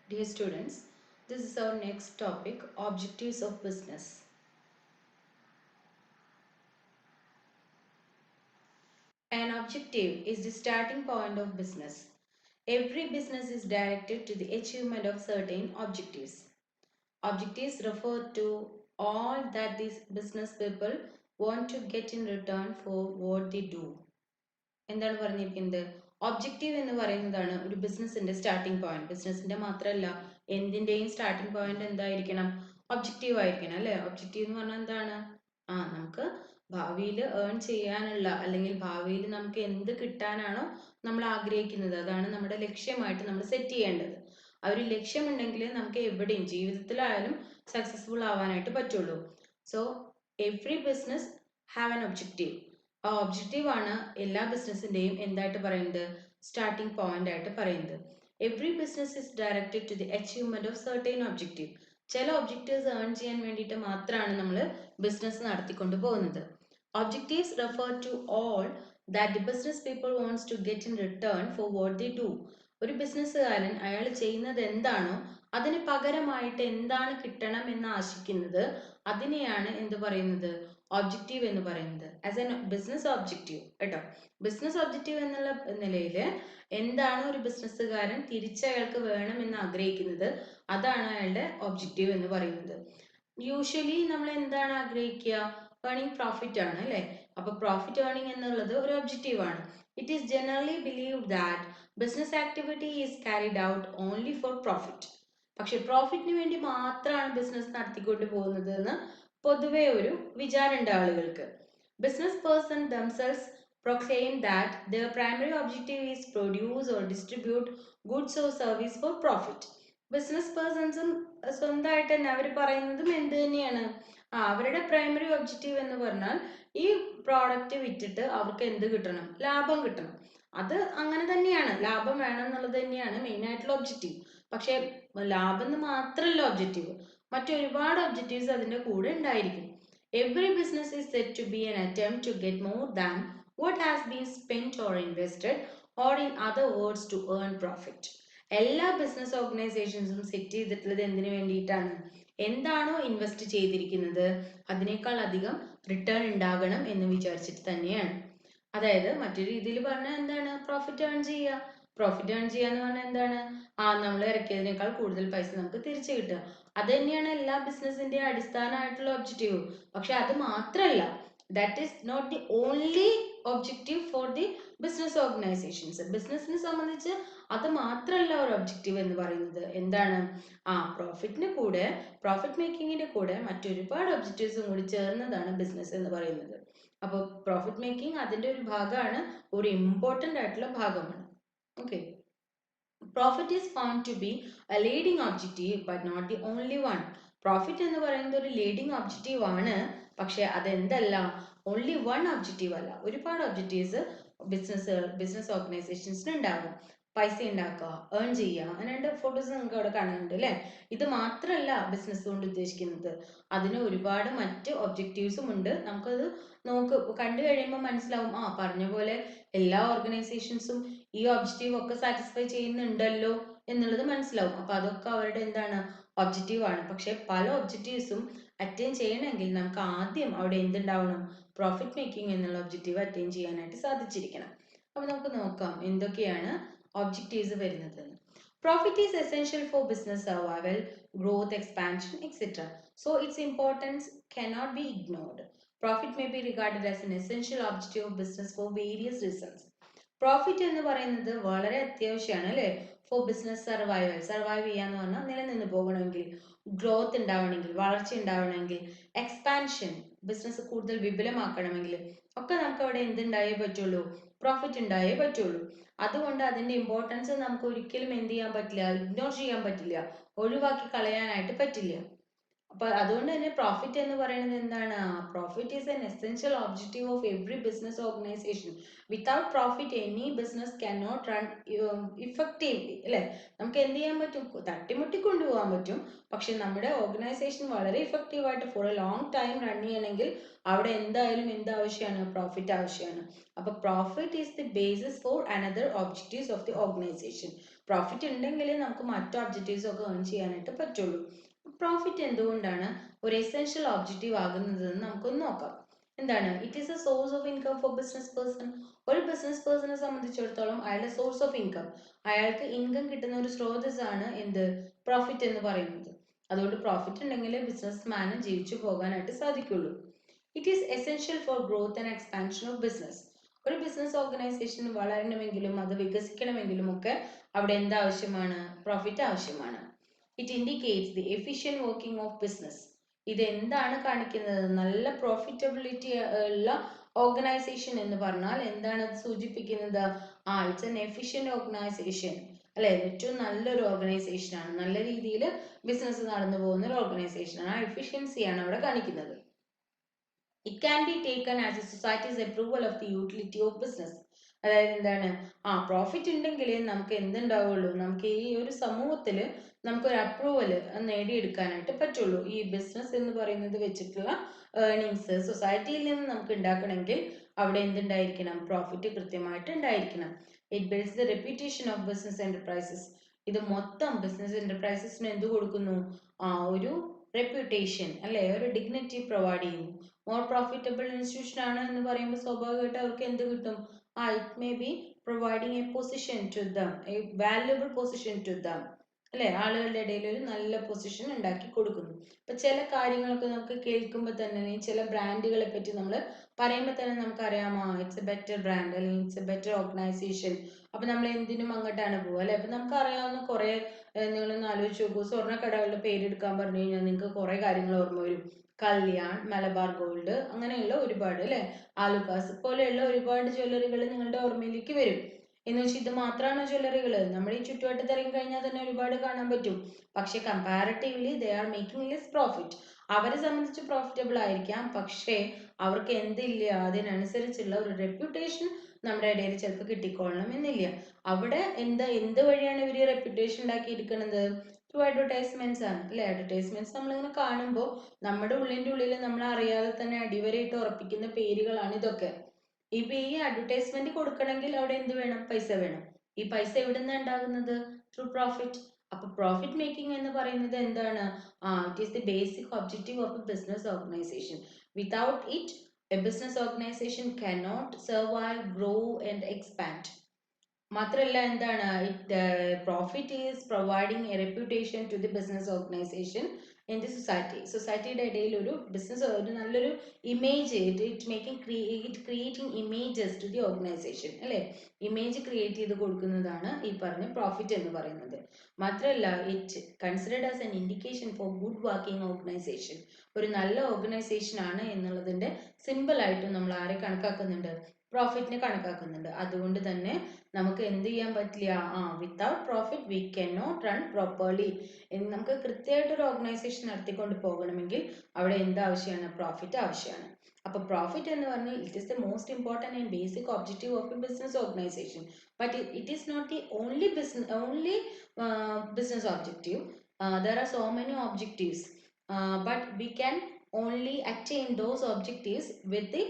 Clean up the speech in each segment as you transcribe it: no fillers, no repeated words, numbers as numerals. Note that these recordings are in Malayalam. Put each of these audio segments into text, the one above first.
Dear students, this is our next topic, objectives of business. An objective is the starting point of business. Every business is directed to the achievement of certain objectives. Objectives refer to all that these business people want to get in return for what they do. എന്താണ് പറഞ്ഞിരിക്കുന്നത്? ഒബ്ജക്റ്റീവ് എന്ന് പറയുന്നതാണ് ഒരു ബിസിനസിന്റെ സ്റ്റാർട്ടിംഗ് പോയിന്റ്. ബിസിനസിന്റെ മാത്രമല്ല എന്തിന്റെയും സ്റ്റാർട്ടിംഗ് പോയിന്റ് എന്തായിരിക്കണം? ഒബ്ജക്റ്റീവ് ആയിരിക്കണം അല്ലെ? ഒബ്ജക്റ്റീവ് എന്ന് പറഞ്ഞാൽ എന്താണ്? നമുക്ക് ഭാവിയിൽ ഏൺ ചെയ്യാനുള്ള അല്ലെങ്കിൽ ഭാവിയിൽ നമുക്ക് എന്ത് കിട്ടാനാണോ നമ്മൾ ആഗ്രഹിക്കുന്നത് അതാണ് നമ്മുടെ ലക്ഷ്യമായിട്ട് നമ്മൾ സെറ്റ് ചെയ്യേണ്ടത്. ആ ഒരു ലക്ഷ്യമുണ്ടെങ്കിൽ നമുക്ക് എവിടെയും ജീവിതത്തിലായാലും സക്സസ്ഫുൾ ആവാനായിട്ട് പറ്റുള്ളൂ. So every business have an objective. ആ ഒബ്ജക്റ്റീവ് ആണ് എല്ലാ ബിസിനസിന്റെയും എന്തായിട്ട് പറയുന്നത്? സ്റ്റാർട്ടിംഗ് പോയിന്റ് ആയിട്ട് പറയുന്നത്. Every business is directed to the achievement of certain objective. ചില ഒബ്ജക്റ്റീവ്സ് ഏൺ ചെയ്യാൻ വേണ്ടിയിട്ട് മാത്രമാണ് നമ്മൾ ബിസിനസ് നടത്തിക്കൊണ്ട് പോകുന്നത്. Objectives refer to all that the business people wants to get in return for what the do. ഒരു ബിസിനസ്സുകാരൻ അയാൾ ചെയ്യുന്നത് എന്താണോ അതിന് പകരമായിട്ട് എന്താണ് കിട്ടണം എന്ന് ആശിക്കുന്നത് അതിനെയാണ് എന്ത് പറയുന്നത്? ഒബ്ജക്റ്റീവ് എന്ന് പറയുന്നത്. ആസ് എൻ ബിസിനസ് ഒബ്ജക്റ്റീവ് കേട്ടോ. ബിസിനസ് ഒബ്ജക്റ്റീവ് എന്നുള്ള നിലയിൽ എന്താണ് ഒരു ബിസിനസ്സുകാരൻ തിരിച്ചയാൾക്ക് വേണം എന്ന് ആഗ്രഹിക്കുന്നത് അതാണ് അയാളുടെ ഒബ്ജക്റ്റീവ് എന്ന് പറയുന്നത്. യൂഷ്വലി നമ്മൾ എന്താണ് ആഗ്രഹിക്കുക? ഏർണിംഗ് പ്രോഫിറ്റ് ആണ് അല്ലെ? അപ്പൊ പ്രോഫിറ്റ് ഏർണിംഗ് എന്നുള്ളത് ഒരു ഒബ്ജക്റ്റീവ് ആണ്. It is generally believed that business activity is carried out only for profit. പക്ഷെ പ്രോഫിറ്റിന് വേണ്ടി മാത്രമാണ് ബിസിനസ് നടത്തിക്കൊണ്ട് പോകുന്നത് എന്ന് പൊതുവെ ഒരു വിചാരമുണ്ട് ആളുകൾക്ക്. Business person themselves proclaim that their primary objective is produce or distribute goods or service for profit. Business പേഴ്സൺസും സ്വന്തമായിട്ട് തന്നെ അവർ പറയുന്നതും എന്ത് തന്നെയാണ്? അവരുടെ പ്രൈമറി ഒബ്ജക്റ്റീവ് എന്ന് പറഞ്ഞാൽ ഈ പ്രോഡക്റ്റ് വിറ്റിട്ട് അവർക്ക് എന്ത് കിട്ടണം? ലാഭം കിട്ടണം. അത് അങ്ങനെ തന്നെയാണ്, ലാഭം വേണം എന്നുള്ളത് തന്നെയാണ് മെയിൻ ആയിട്ടുള്ള ഒബ്ജക്റ്റീവ്. പക്ഷെ ലാഭം എന്ന് മാത്രമല്ല ഒബ്ജക്റ്റീവ്, മറ്റൊരുപാട് ഒബ്ജക്റ്റീവ്സ് അതിന്റെ കൂടെ ഉണ്ടായിരിക്കും. Every business is set to be an attempt to get more than what has been spent or invested, or in other words to earn profit. എല്ലാ ബിസിനസ് ഓർഗനൈസേഷൻസും സെറ്റ് ചെയ്തിട്ടുള്ളത് എന്തിനു വേണ്ടിയിട്ടാണ്? എന്താണോ ഇൻവെസ്റ്റ് ചെയ്തിരിക്കുന്നത് അതിനേക്കാൾ അധികം റിട്ടേൺ ഉണ്ടാകണം എന്ന് വിചാരിച്ചിട്ട് തന്നെയാണ്. അതായത് മറ്റൊരു രീതിയിൽ പറഞ്ഞാൽ എന്താണ്? പ്രോഫിറ്റ് ഏൺ ചെയ്യുക. പ്രോഫിറ്റ് ഏൺ ചെയ്യുക എന്ന് പറഞ്ഞാൽ എന്താണ്? നമ്മൾ ഇറക്കിയതിനേക്കാൾ കൂടുതൽ പൈസ നമുക്ക് തിരിച്ചു കിട്ടുക. അത് തന്നെയാണ് എല്ലാ ബിസിനസിന്റെ അടിസ്ഥാനമായിട്ടുള്ള ഒബ്ജക്റ്റീവ്. പക്ഷെ അത് മാത്രമല്ല, that is not the only objective for the business organisations. ബിസിനസിനെ സംബന്ധിച്ച് അത് മാത്രമല്ല ഒരു ഒബ്ജക്റ്റീവ് എന്ന് പറയുന്നത്. എന്താണ്? പ്രോഫിറ്റിന് കൂടെ, പ്രോഫിറ്റ് മേക്കിങ്ങിന്റെ കൂടെ മറ്റൊരുപാട് ഒബ്ജക്റ്റീവ്സും കൂടി ചേർന്നതാണ് ബിസിനസ് എന്ന് പറയുന്നത്. അപ്പോൾ പ്രോഫിറ്റ് മേക്കിംഗ് അതിന്റെ ഒരു ഭാഗമാണ്, ഒരു ഇമ്പോർട്ടൻ്റ് ആയിട്ടുള്ള ഭാഗമാണ്. Okay. Profit is found to be a leading objective but not the only one. Profit എന്ന് പറയുന്നത് ഒരു ലീഡിങ് ഒബ്ജക്റ്റീവ് ആണ്. പക്ഷെ അതെന്തല്ല, ഓൺലി വൺ ഒബ്ജക്റ്റീവ് അല്ല. ഒരുപാട് ഒബ്ജക്റ്റീവ്സ് ബിസിനസ് ഓർഗനൈസേഷൻസിന് ഉണ്ടാകും. പൈസ ഉണ്ടാക്കുക, ഏൺ ചെയ്യുക, അങ്ങനെ രണ്ട് ഫോട്ടോസ് നിങ്ങൾക്ക് അവിടെ കാണുന്നുണ്ട് അല്ലെ? ഇത് മാത്രമല്ല ബിസിനസ് കൊണ്ട് ഉദ്ദേശിക്കുന്നത്, അതിന് ഒരുപാട് മറ്റ് ഒബ്ജക്റ്റീവ്സും ഉണ്ട്. നമുക്കത് കണ്ടു കഴിയുമ്പോൾ മനസ്സിലാവും, പറഞ്ഞ പോലെ എല്ലാ ഓർഗനൈസേഷൻസും ഈ ഒബ്ജക്റ്റീവ് ഒക്കെ സാറ്റിസ്ഫൈ ചെയ്യുന്നുണ്ടല്ലോ എന്നുള്ളത് മനസ്സിലാവും. അപ്പൊ അതൊക്കെ അവരുടെ എന്താണ്? ഒബ്ജക്റ്റീവ് ആണ്. പക്ഷെ പല ഒബ്ജക്റ്റീവ്സും അറ്റൈൻ ചെയ്യണമെങ്കിൽ നമുക്ക് ആദ്യം അവിടെ എന്തുണ്ടാവണം? പ്രോഫിറ്റ് മേക്കിംഗ് എന്നുള്ള ഒബ്ജക്റ്റീവ് അറ്റൈൻ ചെയ്യാനായിട്ട് സാധിച്ചിരിക്കണം. അപ്പൊ നമുക്ക് നോക്കാം എന്തൊക്കെയാണ് ഒബ്ജക്റ്റീവ്സ് വരുന്നത്. Profit is essential for business survival, growth, expansion, etc. So its importance cannot be ignored. Profit may be regarded as an essential objective of business for various reasons. Profit എന്ന് പറയുന്നത് വളരെ അത്യാവശ്യമാണ് അല്ലേ? Four business survival. സർവൈവ് ചെയ്യാന്ന് പറഞ്ഞാൽ നിലനിന്ന് പോകണമെങ്കിൽ, ഗ്രോത്ത് ഉണ്ടാവണമെങ്കിൽ, വളർച്ച ഉണ്ടാവണമെങ്കിൽ, എക്സ്പാൻഷൻ ബിസിനസ് കൂടുതൽ വിപുലമാക്കണമെങ്കിൽ ഒക്കെ നമുക്ക് അവിടെ എന്തുണ്ടായേ പറ്റുള്ളൂ? പ്രോഫിറ്റ് ഉണ്ടായേ പറ്റുള്ളൂ. അതുകൊണ്ട് അതിന്റെ ഇമ്പോർട്ടൻസ് നമുക്ക് ഒരിക്കലും എന്ത് ചെയ്യാൻ പറ്റില്ല? ഇഗ്നോർ ചെയ്യാൻ പറ്റില്ല, ഒഴിവാക്കി കളയാനായിട്ട് പറ്റില്ല. അപ്പൊ അതുകൊണ്ട് തന്നെ പ്രോഫിറ്റ് എന്ന് പറയുന്നത് എന്താണ്? Profit is an essential objective of every business organisation. Without profit any business can not run effectively അല്ലെ? നമുക്ക് എന്ത് ചെയ്യാൻ പറ്റും? തട്ടിമുട്ടി കൊണ്ടുപോകാൻ പറ്റും. പക്ഷെ നമ്മുടെ ഓർഗനൈസേഷൻ വളരെ ഇഫക്റ്റീവ് ആയിട്ട് for a long time run ചെയ്യണമെങ്കിൽ അവിടെ എന്തായാലും എന്ത് ആവശ്യമാണ്? പ്രോഫിറ്റ് ആവശ്യമാണ്. അപ്പൊ profit is the basis for another objectives of the organisation. Profit ഉണ്ടെങ്കിലേ നമുക്ക് മറ്റു ഒബ്ജക്റ്റീവ്സ് ഒക്കെ ഏൺ ചെയ്യാനായിട്ട് പറ്റുള്ളൂ. പ്രോഫിറ്റ് എന്തുകൊണ്ടാണ് ഒരു എസെൻഷ്യൽ ഒബ്ജക്റ്റീവ് ആകുന്നതെന്ന് നമുക്കൊന്ന് നോക്കാം. എന്താണ്? It is A source of income four business person. ഒരു ബിസിനസ് പേഴ്സണെ സംബന്ധിച്ചിടത്തോളം അയാളുടെ സോഴ്സ് ഓഫ് ഇൻകം, അയാൾക്ക് ഇൻകം കിട്ടുന്ന ഒരു സ്രോതസ്സാണ് എന്ത്? പ്രോഫിറ്റ് എന്ന് പറയുന്നത്. അതുകൊണ്ട് പ്രോഫിറ്റ് ഉണ്ടെങ്കിലേ ബിസിനസ് മാന് ജീവിച്ചു പോകാനായിട്ട് സാധിക്കുള്ളൂ. It is essential for growth and expansion of business. ഒരു ബിസിനസ് ഓർഗനൈസേഷൻ വളരണമെങ്കിലും അത് വികസിക്കണമെങ്കിലും ഒക്കെ അവിടെ എന്താവശ്യമാണ്? പ്രോഫിറ്റ് ആവശ്യമാണ്. It indicates the efficient working of business. ഇത് എന്താണ് കാണിക്കുന്നത്? നല്ല പ്രോഫിറ്റബിലിറ്റി ഉള്ള ഓർഗനൈസേഷൻ എന്ന് പറഞ്ഞാൽ എന്താണ് അത് സൂചിപ്പിക്കുന്നത്? ഇറ്റ്സ് എൻ എഫിഷ്യന്റ് ഓർഗനൈസേഷൻ അല്ലെ? ഏറ്റവും നല്ലൊരു ഓർഗനൈസേഷൻ ആണ്, നല്ല രീതിയിൽ ബിസിനസ് നടന്നു പോകുന്ന ഒരു ഓർഗനൈസേഷൻ ആണ്. ആ എഫിഷ്യൻസിയാണ് അവിടെ കാണിക്കുന്നത്. It can be taken as a society's approval of the utility of business. അതായത് എന്താണ്? പ്രോഫിറ്റ് ഉണ്ടെങ്കിലേ നമുക്ക് എന്തുണ്ടാവുള്ളൂ? നമുക്ക് ഈ ഒരു സമൂഹത്തിൽ നമുക്കൊരു അപ്രൂവൽ നേടിയെടുക്കാനായിട്ട് പറ്റുള്ളൂ. ഈ ബിസിനസ് എന്ന് പറയുന്നത് വെച്ചിട്ടുള്ള ഏർണിങ്സ് സൊസൈറ്റിയിൽ നിന്ന് നമുക്ക് ഉണ്ടാക്കണമെങ്കിൽ അവിടെ എന്തുണ്ടായിരിക്കണം? പ്രോഫിറ്റ് കൃത്യമായിട്ട് ഉണ്ടായിരിക്കണം. It builds the reputation of business enterprises. ഇത് മൊത്തം ബിസിനസ് എന്റർപ്രൈസസിന് എന്ത് കൊടുക്കുന്നു? ഒരു റെപ്യൂട്ടേഷൻ അല്ലെ, ഒരു ഡിഗ്നിറ്റി പ്രൊവൈഡ് ചെയ്യുന്നു. മോർ പ്രോഫിറ്റബിൾ ഇൻസ്റ്റിറ്റ്യൂഷൻ ആണ് എന്ന് പറയുമ്പോൾ സ്വാഭാവികമായിട്ട് അവർക്ക് എന്ത് കിട്ടും? It may be providing a position to them, a valuable position to them അല്ലെ? ആളുകളുടെ ഇടയിൽ ഒരു നല്ല പൊസിഷൻ ഉണ്ടാക്കി കൊടുക്കുന്നു. ഇപ്പൊ ചില കാര്യങ്ങളൊക്കെ നമുക്ക് കേൾക്കുമ്പോൾ തന്നെ, ചില ബ്രാൻഡുകളെ പറ്റി നമ്മൾ പറയുമ്പോൾ തന്നെ നമുക്കറിയാമോ, ഇറ്റ്സ് എ ബെറ്റർ ബ്രാൻഡ് അല്ലെങ്കിൽ ഇറ്റ്സ് എ ബെറ്റർ ഓർഗനൈസേഷൻ. അപ്പൊ നമ്മൾ എന്തിനും അങ്ങോട്ടാണ് പോകുക അല്ലെ? അപ്പൊ നമുക്ക് അറിയാവുന്ന കുറെ, നിങ്ങളൊന്ന് ആലോചിച്ച് നോക്കൂ, സ്വർണ്ണക്കടകളുടെ പേരെടുക്കാൻ പറഞ്ഞു കഴിഞ്ഞാൽ നിങ്ങൾക്ക് കുറെ കാര്യങ്ങൾ ഓർമ്മ വരും. കല്യാൺ, മലബാർ ഗോൾഡ്, അങ്ങനെയുള്ള ഒരുപാട് അല്ലെ, ആലുക്കാസ് പോലെയുള്ള ഒരുപാട് ജ്വല്ലറികൾ നിങ്ങളുടെ ഓർമ്മയിലേക്ക് വരും. എന്ന് വെച്ചാൽ ഇത് മാത്രമാണ് ജ്വല്ലറികൾ. നമ്മുടെ ഈ ചുറ്റുവട്ടത്ത് ഇറങ്ങി കഴിഞ്ഞാൽ തന്നെ ഒരുപാട് കാണാൻ പറ്റും. പക്ഷെ comparatively they are making less profit. അവരെ സംബന്ധിച്ച് പ്രോഫിറ്റബിൾ ആയിരിക്കാം, പക്ഷേ അവർക്ക് എന്തില്ല? അതിനനുസരിച്ചുള്ള ഒരു റെപ്യൂട്ടേഷൻ നമ്മുടെ ഇടയിൽ ചിലപ്പോൾ കിട്ടിക്കൊള്ളണം എന്നില്ല. അവിടെ എന്ത് വഴിയാണ് ഇവർ റെപ്യൂട്ടേഷൻ ഉണ്ടാക്കിയിരിക്കുന്നത്? ത്രൂ അഡ്വർടൈസ്മെന്റ്സ് ആണ് അല്ലെ? അഡ്വർടൈസ്മെന്റ്സ് നമ്മളിങ്ങനെ കാണുമ്പോൾ നമ്മുടെ ഉള്ളിൻ്റെ ഉള്ളിൽ നമ്മൾ അറിയാതെ തന്നെ അടിവരയിട്ട് ഉറപ്പിക്കുന്ന പേരുകളാണ് ഇതൊക്കെ. ഇപ്പൊ ഈ അഡ്വർടൈസ്മെന്റ് കൊടുക്കണമെങ്കിൽ അവിടെ എന്ത് വേണം? പൈസ വേണം. ഈ പൈസ എവിടെ നിന്നാണ് ഉണ്ടാകുന്നത്? Through profit. അപ്പൊ പ്രോഫിറ്റ് മേക്കിംഗ് എന്ന് പറയുന്നത് എന്താണ്? It is the basic objective of a business organisation. Without it a business organisation cannot survive, grow and expand. മാത്രമല്ല എന്താണ്? Profit is providing a reputation to the business organisation in the society. സൊസൈറ്റിയുടെ ഇടയിൽ ഒരു ബിസിനസ്, ഒരു നല്ലൊരു image, creating images to the organisation അല്ലെ? ഇമേജ് ക്രിയേറ്റ് ചെയ്ത് കൊടുക്കുന്നതാണ് ഈ പറഞ്ഞ പ്രോഫിറ്റ് എന്ന് പറയുന്നത്. മാത്രമല്ല it considered as an indication four good working organisation. ഒരു നല്ല ഓർഗനൈസേഷൻ ആണ് എന്നുള്ളതിന്റെ സിമ്പിൾ ആയിട്ടും നമ്മൾ ആരെ കണക്കാക്കുന്നുണ്ട്? പ്രോഫിറ്റിനെ കണക്കാക്കുന്നുണ്ട്. അതുകൊണ്ട് തന്നെ നമുക്ക് എന്ത് ചെയ്യാൻ പറ്റില്ല? Without profit we cannot run properly. നമുക്ക് കൃത്യമായിട്ട് ഒരു ഓർഗനൈസേഷൻ നടത്തിക്കൊണ്ട് പോകണമെങ്കിൽ അവിടെ എന്ത് ആവശ്യമാണ്? പ്രോഫിറ്റ് ആവശ്യമാണ്. അപ്പൊ പ്രോഫിറ്റ് എന്ന് പറഞ്ഞാൽ it is the most important and basic objective of a business organisation. But it is not the only business objective. There are so many objectives, but we can only attain those objectives with the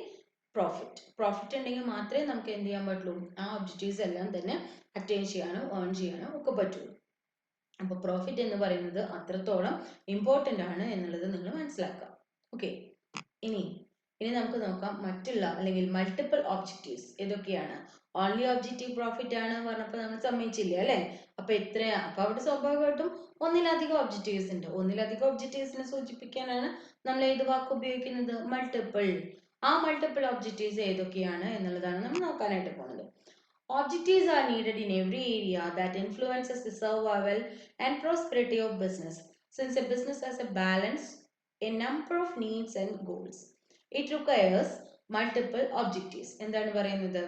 profit ഉണ്ടെങ്കിൽ മാത്രമേ നമുക്ക് എന്ത് ചെയ്യാൻ പറ്റുള്ളൂ? ആ ഒബ്ജക്റ്റീവ്സ് എല്ലാം തന്നെ അറ്റൈൻ ചെയ്യാനോ ഏൺ ചെയ്യാനോ ഒക്കെ പറ്റുള്ളൂ. അപ്പൊ പ്രോഫിറ്റ് എന്ന് പറയുന്നത് അത്രത്തോളം ഇമ്പോർട്ടൻ്റ് ആണ് എന്നുള്ളത് നിങ്ങൾ മനസ്സിലാക്കാം. ഓക്കെ, ഇനി നമുക്ക് നോക്കാം മറ്റുള്ള അല്ലെങ്കിൽ മൾട്ടിപ്പിൾ ഒബ്ജക്റ്റീവ്സ് ഏതൊക്കെയാണ്. ഓൺലി ഒബ്ജക്റ്റീവ് പ്രോഫിറ്റ് ആണ് പറഞ്ഞപ്പോൾ നമ്മൾ സമ്മതിച്ചില്ല അല്ലെ? അപ്പൊ എത്രയാ? അപ്പൊ അവിടെ സ്വാഭാവികമായിട്ടും ഒന്നിലധികം ഒബ്ജക്റ്റീവ്സ് ഉണ്ട്. ഒന്നിലധികം ഒബ്ജക്റ്റീവ്സിനെ സൂചിപ്പിക്കാനാണ് നമ്മൾ ഏത് വാക്ക് ഉപയോഗിക്കുന്നത്? മൾട്ടിപ്പിൾ. ആ മൾട്ടിപ്പിൾ ഒബ്ജക്റ്റീവ്സ് ഏതൊക്കെയാണ് എന്നുള്ളതാണ് നമ്മൾ നോക്കാനായിട്ട് പോകുന്നത്. Objectives are needed in every area that influences the survival and prosperity of business. Since a business has a balance, a number of needs and goals, it requires multiple objectives. എന്താണ് പറയുന്നത്?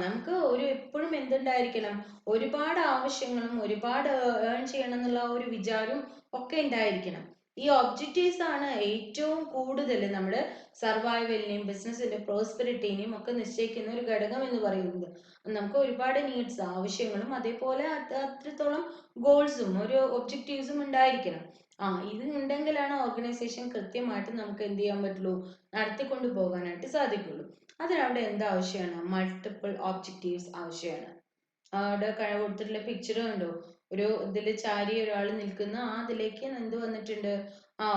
നമുക്ക് എപ്പോഴും എന്തുണ്ടായിരിക്കണം? ഒരുപാട് ആവശ്യങ്ങളും ഒരുപാട് ഏൺ ചെയ്യണം എന്നുള്ള ഒരു വിചാരവും ഒക്കെ ഉണ്ടായിരിക്കണം. ഈ ഒബ്ജക്റ്റീവ്സ് ആണ് ഏറ്റവും കൂടുതൽ നമ്മുടെ സർവൈവലിനെയും ബിസിനസിന്റെ പ്രോസ്പെരിറ്റിനെയും ഒക്കെ നിശ്ചയിക്കുന്ന ഒരു ഘടകം എന്ന് പറയുന്നത്. നമുക്ക് ഒരുപാട് നീഡ്സ്, ആവശ്യങ്ങളും അതേപോലെ അത്രത്തോളം ഗോൾസും ഒരു ഒബ്ജക്റ്റീവ്സും ഉണ്ടായിരിക്കണം. ഇത് ഉണ്ടെങ്കിലാണ് ഓർഗനൈസേഷൻ കൃത്യമായിട്ട് നമുക്ക് എന്ത് ചെയ്യാൻ പറ്റുള്ളൂ? നടത്തിക്കൊണ്ടു പോകാനായിട്ട് സാധിക്കുള്ളൂ. അതിനവിടെ എന്താവശ്യമാണ്? മൾട്ടിപ്പിൾ ഒബ്ജക്റ്റീവ്സ് ആവശ്യമാണ്. അവിടെ കൊടുത്തിട്ടുള്ള പിക്ചർ കണ്ടോ, ഒരു ഇതിൽ ചാരി ഒരാൾ നിൽക്കുന്ന ആ അതിലേക്ക് എന്ത് വന്നിട്ടുണ്ട്,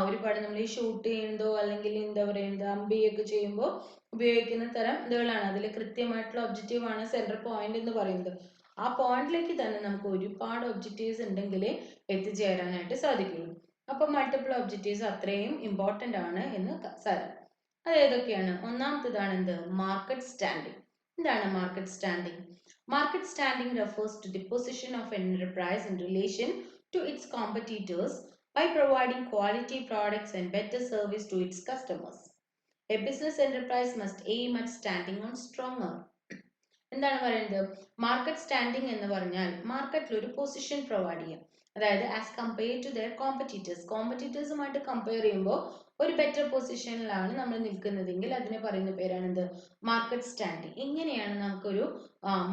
ഒരുപാട് നമ്മൾ ഈ ഷൂട്ട് ചെയ്യുന്നതോ അല്ലെങ്കിൽ എന്താ പറയുന്നത് അമ്പിയൊക്കെ ചെയ്യുമ്പോൾ ഉപയോഗിക്കുന്ന തരം ഇതുകളാണ്. അതിൽ കൃത്യമായിട്ടുള്ള ഒബ്ജക്റ്റീവ് ആണ് സെൻട്രൽ പോയിന്റ് എന്ന് പറയുന്നത്. ആ പോയിന്റിലേക്ക് തന്നെ നമുക്ക് ഒരുപാട് ഒബ്ജക്റ്റീവ്സ് ഉണ്ടെങ്കിലേ എത്തിച്ചേരാനായിട്ട് സാധിക്കുള്ളൂ. അപ്പൊ മൾട്ടിപ്പിൾ ഒബ്ജക്റ്റീവ്സ് അത്രയും ഇമ്പോർട്ടൻ്റ് ആണ് എന്ന് സാരം. അത് ഏതൊക്കെയാണ്? ഒന്നാമത്തേതാണ് എന്ത്? Market standing. എന്താണ് market standing? Market standing refers to the position of an enterprise in relation to its competitors by providing quality products and better service to its customers. A business enterprise must aim at standing on stronger. എന്താണ് പറയുന്നത്? മാർക്കറ്റ് സ്റ്റാൻഡിംഗ് എന്ന് പറഞ്ഞാൽ മാർക്കറ്റിൽ ഒരു പൊസിഷൻ പ്രൊവൈഡ് ചെയ്യാം. അതായത് as compare to their competitors, കോമ്പറ്റീറ്റേഴ്സുമായിട്ട് കമ്പയർ ചെയ്യുമ്പോൾ ഒരു ബെറ്റർ പൊസിഷനിലാണ് നമ്മൾ നിൽക്കുന്നതെങ്കിൽ അതിനെ പറയുന്ന പേരാണ് എന്ത്? Market standing. എങ്ങനെയാണ് നമുക്കൊരു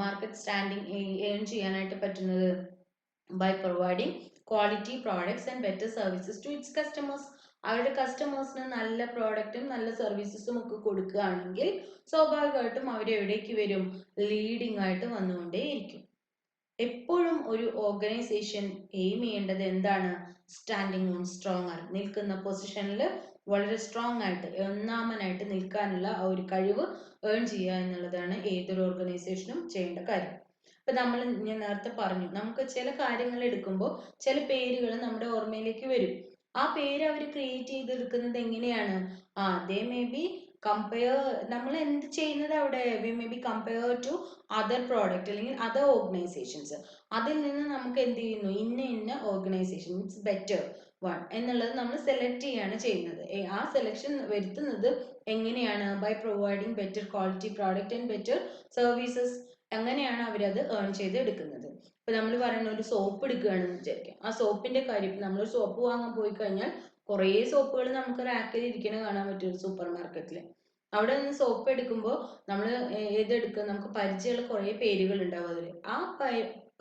മാർക്കറ്റ് സ്റ്റാൻഡിംഗ് ഏൺ ചെയ്യാനായിട്ട് പറ്റുന്നത്? By providing quality products and better services to its customers. അവരുടെ കസ്റ്റമേഴ്സിന് നല്ല പ്രോഡക്റ്റും നല്ല സർവീസസും ഒക്കെ കൊടുക്കുകയാണെങ്കിൽ സ്വാഭാവികമായിട്ടും അവരെവിടേക്ക് വരും? ലീഡിംഗ് ആയിട്ട് വന്നുകൊണ്ടേയിരിക്കും. എപ്പോഴും ഒരു ഓർഗനൈസേഷൻ എയിം ചെയ്യേണ്ടത് എന്താണ്? സ്റ്റാൻഡിങ് ഓൺ സ്ട്രോങ്ങർ, നിൽക്കുന്ന പൊസിഷനിൽ വളരെ സ്ട്രോങ് ആയിട്ട് ഒന്നാമനായിട്ട് നിൽക്കാനുള്ള ആ ഒരു കഴിവ് ഏൺ ചെയ്യുക എന്നുള്ളതാണ് ഏതൊരു ഓർഗനൈസേഷനും ചെയ്യേണ്ട കാര്യം. ഇപ്പൊ ഞാൻ നേരത്തെ പറഞ്ഞു, നമുക്ക് ചില കാര്യങ്ങൾ എടുക്കുമ്പോൾ ചില പേരുകൾ നമ്മുടെ ഓർമ്മയിലേക്ക് വരും. ആ പേര് അവർ ക്രിയേറ്റ് ചെയ്തെടുക്കുന്നത് എങ്ങനെയാണ്? ദേ മേ ബി കമ്പയർ, നമ്മൾ എന്ത് ചെയ്യുന്നത് അവിടെ we may be compare to other product അല്ലെങ്കിൽ അതർ ഓർഗനൈസേഷൻസ്. അതിൽ നിന്ന് നമുക്ക് എന്ത് ചെയ്യുന്നു? ഇന്ന ഇന്ന ഓർഗനൈസേഷൻ ഇറ്റ്സ് ബെറ്റർ വൺ എന്നുള്ളത് നമ്മൾ സെലക്ട് ചെയ്യാണ് ചെയ്യുന്നത്. ആ സെലക്ഷൻ വരുത്തുന്നത് എങ്ങനെയാണ്? By providing better quality product and better services. അങ്ങനെയാണ് അവരത് ഏൺ ചെയ്ത് എടുക്കുന്നത്. ഇപ്പൊ നമ്മൾ പറയുന്ന ഒരു സോപ്പ് എടുക്കുകയാണെന്ന് വിചാരിക്കാം. ആ സോപ്പിന്റെ കാര്യം, നമ്മൾ സോപ്പ് വാങ്ങാൻ പോയി കഴിഞ്ഞാൽ കുറേ സോപ്പുകൾ നമുക്ക് റാക്കിൽ ഇരിക്കണ കാണാൻ പറ്റും ഒരു സൂപ്പർ മാർക്കറ്റിൽ. അവിടെ നിന്ന് സോപ്പ് എടുക്കുമ്പോൾ നമ്മൾ ഏതെടുക്കുക? നമുക്ക് പരിചയമുള്ള കുറേ പേരുകൾ ഉണ്ടാവും അതിൽ. ആ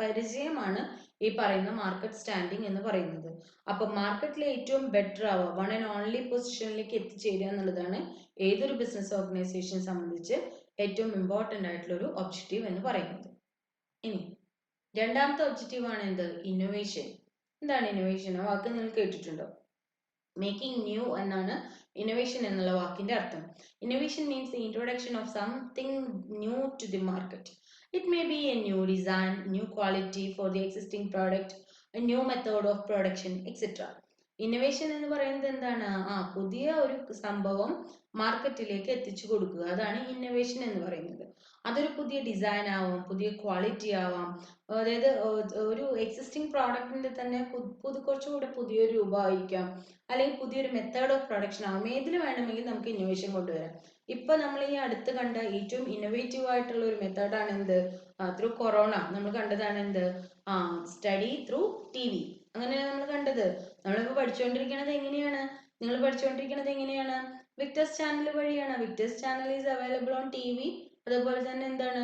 പരിചയമാണ് ഈ പറയുന്ന മാർക്കറ്റ് സ്റ്റാൻഡിംഗ് എന്ന് പറയുന്നത്. അപ്പൊ മാർക്കറ്റിലെ ഏറ്റവും ബെറ്റർ ആവുക, വൺ ആൻഡ് ഓൺലി പൊസിഷനിലേക്ക് എത്തിച്ചേരുക എന്നുള്ളതാണ് ഏതൊരു ബിസിനസ് ഓർഗനൈസേഷനെ സംബന്ധിച്ച് ഏറ്റവും ഇമ്പോർട്ടൻ്റ് ആയിട്ടുള്ള ഒരു ഒബ്ജക്റ്റീവ് എന്ന് പറയുന്നത്. ഇനി രണ്ടാമത്തെ ഒബ്ജക്റ്റീവ് ആണ് എന്ത്? ഇന്നോവേഷൻ. എന്താണ് ഇന്നോവേഷൻ? ആ വാക്ക് നിങ്ങൾ കേട്ടിട്ടുണ്ടോ? മേക്കിംഗ് ന്യൂ എന്നാണ് ഇന്നോവേഷൻ എന്നുള്ള വാക്കിന്റെ അർത്ഥം. Innovation means the introduction of something new to the market. It may be a new design, new quality for the existing product, a new method of production etcetera. ഇന്നോവേഷൻ എന്ന് പറയുന്നത് എന്താണ്? പുതിയ ഒരു സംഭവം മാർക്കറ്റിലേക്ക് എത്തിച്ചു കൊടുക്കുക, അതാണ് ഇന്നോവേഷൻ എന്ന് പറയുന്നത്. അതൊരു പുതിയ ഡിസൈൻ ആവാം, പുതിയ ക്വാളിറ്റി ആവാം, അതായത് ഒരു എക്സിസ്റ്റിംഗ് പ്രോഡക്റ്റിന്റെ തന്നെ കുറച്ചുകൂടെ പുതിയൊരു രൂപമായിരിക്കാം, അല്ലെങ്കിൽ പുതിയൊരു മെത്തേഡ് ഓഫ് പ്രൊഡക്ഷൻ ആവാം. ഏതിൽ വേണമെങ്കിൽ നമുക്ക് ഇന്നോവേഷൻ കൊണ്ടുവരാം. ഇപ്പൊ നമ്മൾ ഈ അടുത്ത് കണ്ട ഏറ്റവും ഇന്നോവേറ്റീവ് ആയിട്ടുള്ള ഒരു മെത്തേഡാണ് എന്ത്? ത്രൂ കൊറോണ നമ്മൾ കണ്ടതാണ് എന്ത്? Study through TV. അങ്ങനെയാണ് നമ്മൾ കണ്ടത്. നമ്മളിപ്പോൾ പഠിച്ചുകൊണ്ടിരിക്കുന്നത് എങ്ങനെയാണ്? നിങ്ങൾ പഠിച്ചുകൊണ്ടിരിക്കുന്നത് എങ്ങനെയാണ്? വിക്ടേഴ്സ് ചാനൽ വഴിയാണ്. Victers channel is available on TV. അതുപോലെ തന്നെ എന്താണ്?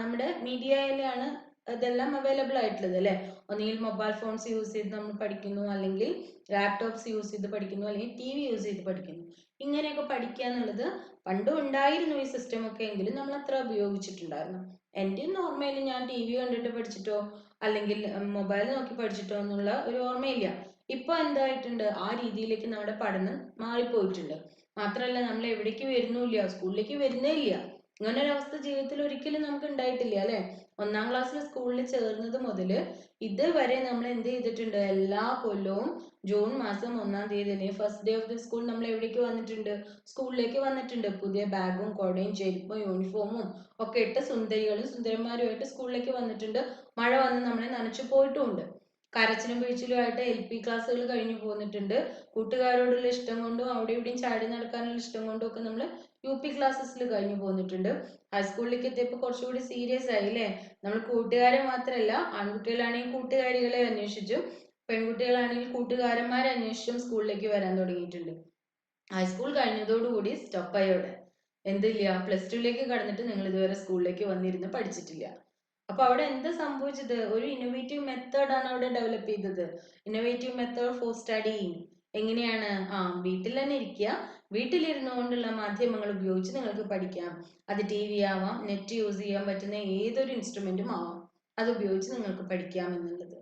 നമ്മുടെ മീഡിയയിലാണ് ഇതെല്ലാം അവൈലബിൾ ആയിട്ടുള്ളത് അല്ലേ? ഒന്നുകിൽ മൊബൈൽ ഫോൺസ് യൂസ് ചെയ്ത് നമ്മൾ പഠിക്കുന്നു, അല്ലെങ്കിൽ ലാപ്ടോപ്സ് യൂസ് ചെയ്ത് പഠിക്കുന്നു, അല്ലെങ്കിൽ TV യൂസ് ചെയ്ത് പഠിക്കുന്നു. ഇങ്ങനെയൊക്കെ പഠിക്കുക എന്നുള്ളത് പണ്ടും ഉണ്ടായിരുന്നു ഈ സിസ്റ്റം ഒക്കെ, എങ്കിലും നമ്മൾ അത്ര ഉപയോഗിച്ചിട്ടുണ്ടായിരുന്നു. എൻ്റെ ഓർമ്മയിൽ ഞാൻ TV കണ്ടിട്ട് പഠിച്ചിട്ടോ അല്ലെങ്കിൽ മൊബൈൽ നോക്കി പഠിച്ചിട്ടോ എന്നുള്ള ഒരു ഓർമ്മയില്ല. ഇപ്പൊ എന്തായിട്ടുണ്ട്? ആ രീതിയിലേക്ക് നമ്മുടെ പഠനം മാറിപ്പോയിട്ടുണ്ട്. മാത്രമല്ല നമ്മൾ എവിടേക്ക് വരുന്നില്ല, സ്കൂളിലേക്ക് വരുന്നേ ഇല്ല. ഇങ്ങനെ ഒരു അവസ്ഥ ജീവിതത്തിൽ ഒരിക്കലും നമുക്ക് ഉണ്ടായിട്ടില്ല അല്ലെ? ഒന്നാം ക്ലാസ്സിൽ സ്കൂളിൽ ചേർന്നത് മുതൽ ഇതുവരെ നമ്മൾ എന്ത് ചെയ്തിട്ടുണ്ട്? എല്ലാ കൊല്ലവും ജൂൺ മാസം 1-ാം തീയതി അല്ലെങ്കിൽ first day of the school നമ്മൾ എവിടേക്ക് വന്നിട്ടുണ്ട്? സ്കൂളിലേക്ക് വന്നിട്ടുണ്ട്. പുതിയ ബാഗും കൊടയും ചെരുപ്പും യൂണിഫോമും ഒക്കെ ഇട്ട് സുന്ദരികളും സുന്ദരന്മാരുമായിട്ട് സ്കൂളിലേക്ക് വന്നിട്ടുണ്ട്. മഴ വന്ന് നമ്മളെ നനച്ചു പോയിട്ടുമുണ്ട്. കരച്ചിലും പിഴിച്ചിലുമായിട്ട് LP ക്ലാസ്സുകൾ കഴിഞ്ഞു പോന്നിട്ടുണ്ട്. കൂട്ടുകാരോടുള്ള ഇഷ്ടം കൊണ്ടും അവിടെ ഇവിടെയും ചാടി നടക്കാനുള്ള ഇഷ്ടം കൊണ്ടും ഒക്കെ നമ്മൾ UP ക്ലാസ്സസിൽ കഴിഞ്ഞു പോന്നിട്ടുണ്ട്. ഹൈസ്കൂളിലേക്ക് എത്തിയപ്പോൾ കുറച്ചുകൂടി സീരിയസ് ആയി അല്ലേ? നമ്മൾ കൂട്ടുകാരെ മാത്രമല്ല, ആൺകുട്ടികളാണെങ്കിൽ കൂട്ടുകാരികളെ അന്വേഷിച്ചും പെൺകുട്ടികളാണെങ്കിൽ കൂട്ടുകാരന്മാരെ അന്വേഷിച്ചും സ്കൂളിലേക്ക് വരാൻ തുടങ്ങിയിട്ടുണ്ട്. ഹൈസ്കൂൾ കഴിഞ്ഞതോടുകൂടി സ്റ്റോപ്പായോടെ എന്തില്ല, +2ലേക്ക് കടന്നിട്ട് നിങ്ങൾ ഇതുവരെ സ്കൂളിലേക്ക് വന്നിരുന്ന് പഠിച്ചിട്ടില്ല. അപ്പൊ അവിടെ എന്താ സംഭവിച്ചത്? ഒരു ഇന്നോവേറ്റീവ് മെത്തേഡ് ആണ് അവിടെ ഡെവലപ്പ് ചെയ്തത്. Innovative method for studying. എങ്ങനെയാണ്? വീട്ടിൽ തന്നെ ഇരിക്കുക, വീട്ടിലിരുന്നു കൊണ്ടുള്ള മാധ്യമങ്ങൾ ഉപയോഗിച്ച് നിങ്ങൾക്ക് പഠിക്കാം. അത് TV ആവാം, നെറ്റ് യൂസ് ചെയ്യാൻ പറ്റുന്ന ഏതൊരു ഇൻസ്ട്രുമെന്റും ആവാം. അത് ഉപയോഗിച്ച് നിങ്ങൾക്ക് പഠിക്കാം എന്നുള്ളത്.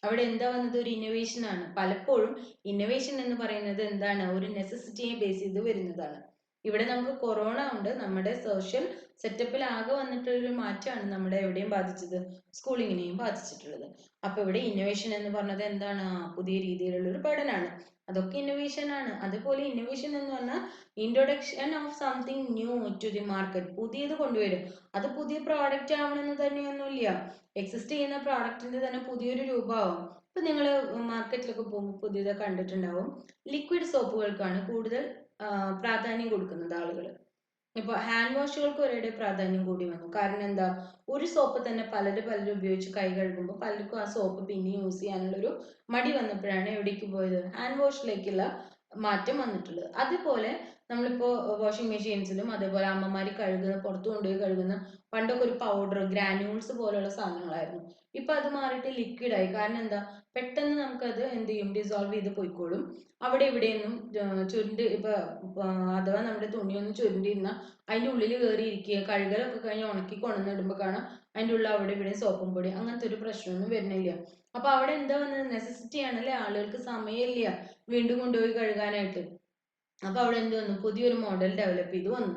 അവിടെ എന്താ വന്നത്? ഒരു ഇന്നോവേഷൻ ആണ്. പലപ്പോഴും ഇന്നോവേഷൻ എന്ന് പറയുന്നത് എന്താണ്? ഒരു നെസസിറ്റിയെ ബേസ് ചെയ്ത് വരുന്നതാണ്. ഇവിടെ നമുക്ക് കൊറോണ ഉണ്ട്, നമ്മുടെ സോഷ്യൽ സെറ്റപ്പിൽ ആകെ വന്നിട്ടുള്ളൊരു മാറ്റമാണ് നമ്മുടെ എവിടെയും ബാധിച്ചത്, സ്കൂളിങ്ങിനെയും ബാധിച്ചിട്ടുള്ളത്. അപ്പൊ ഇവിടെ ഇന്നോവേഷൻ എന്ന് പറഞ്ഞത് എന്താണ്? പുതിയ രീതിയിലുള്ള ഒരു പഠനമാണ്. അതൊക്കെ ഇന്നോവേഷൻ ആണ്. അതുപോലെ ഇന്നോവേഷൻ എന്ന് പറഞ്ഞാൽ introduction of something new to the market. പുതിയത് കൊണ്ടുവരും. അത് പുതിയ പ്രോഡക്റ്റ് ആവണമെന്ന് തന്നെയൊന്നുമില്ല. എക്സിസ്റ്റ് ചെയ്യുന്ന പ്രോഡക്റ്റിന്റെ തന്നെ പുതിയൊരു രൂപമാവും. ഇപ്പൊ നിങ്ങൾ മാർക്കറ്റിലൊക്കെ പോകുമ്പോൾ പുതിയതൊക്കെ കണ്ടിട്ടുണ്ടാവും, ലിക്വിഡ് സോപ്പുകൾക്കാണ് കൂടുതൽ പ്രാധാന്യം കൊടുക്കുന്നത് ആളുകൾ. ഇപ്പൊ ഹാൻഡ് വാഷുകൾക്ക് ഒരേടെ പ്രാധാന്യം കൂടി വന്നു. കാരണം എന്താ? ഒരു സോപ്പ് തന്നെ പലരും ഉപയോഗിച്ച് കൈ കഴുകുമ്പോൾ പലർക്കും ആ സോപ്പ് പിന്നെ യൂസ് ചെയ്യാനുള്ള ഒരു മടി വന്നപ്പോഴാണ് എവിടേക്ക് പോയത്? ഹാൻഡ് വാഷിലേക്കുള്ള മാറ്റം വന്നിട്ടുള്ളത്. അതുപോലെ നമ്മളിപ്പോ വാഷിംഗ് മെഷീൻസിലും അതേപോലെ അമ്മമാര് കഴുകുന്ന, പുറത്തു കൊണ്ടുപോയി കഴുകുന്ന, പണ്ടൊക്കെ ഒരു പൗഡർ ഗ്രാന്യൂൾസ് പോലെയുള്ള സാധനങ്ങളായിരുന്നു. ഇപ്പൊ അത് മാറിയിട്ട് ലിക്വിഡ് ആയി. കാരണം എന്താ? പെട്ടെന്ന് നമുക്കത് എന്ത് ചെയ്യും? ഡിസോൾവ് ചെയ്ത് പോയിക്കോളും. അവിടെ ഇവിടെയൊന്നും ചുരുണ്ട് ഇപ്പൊ അഥവാ നമ്മുടെ തുണിയൊന്നും ചുരുണ്ടിരുന്ന അതിന്റെ ഉള്ളിൽ കയറി ഇരിക്കുക, കഴുകലൊക്കെ കഴിഞ്ഞ് ഉണക്കി കൊണ്ടുവന്നിടുമ്പോൾ കാണാം അതിന്റെ ഉള്ളിൽ അവിടെ ഇവിടെ സോപ്പും പൊടി, അങ്ങനത്തെ ഒരു പ്രശ്നമൊന്നും വരുന്നില്ല. അപ്പൊ അവിടെ എന്താ വന്നത്? നെസസിറ്റി ആണല്ലേ, ആളുകൾക്ക് സമയമില്ല വീണ്ടും കൊണ്ടുപോയി കഴുകാനായിട്ട്. അപ്പൊ അവിടെ എന്ത് വന്നു? പുതിയൊരു മോഡൽ ഡെവലപ്പ് ചെയ്ത് വന്നു.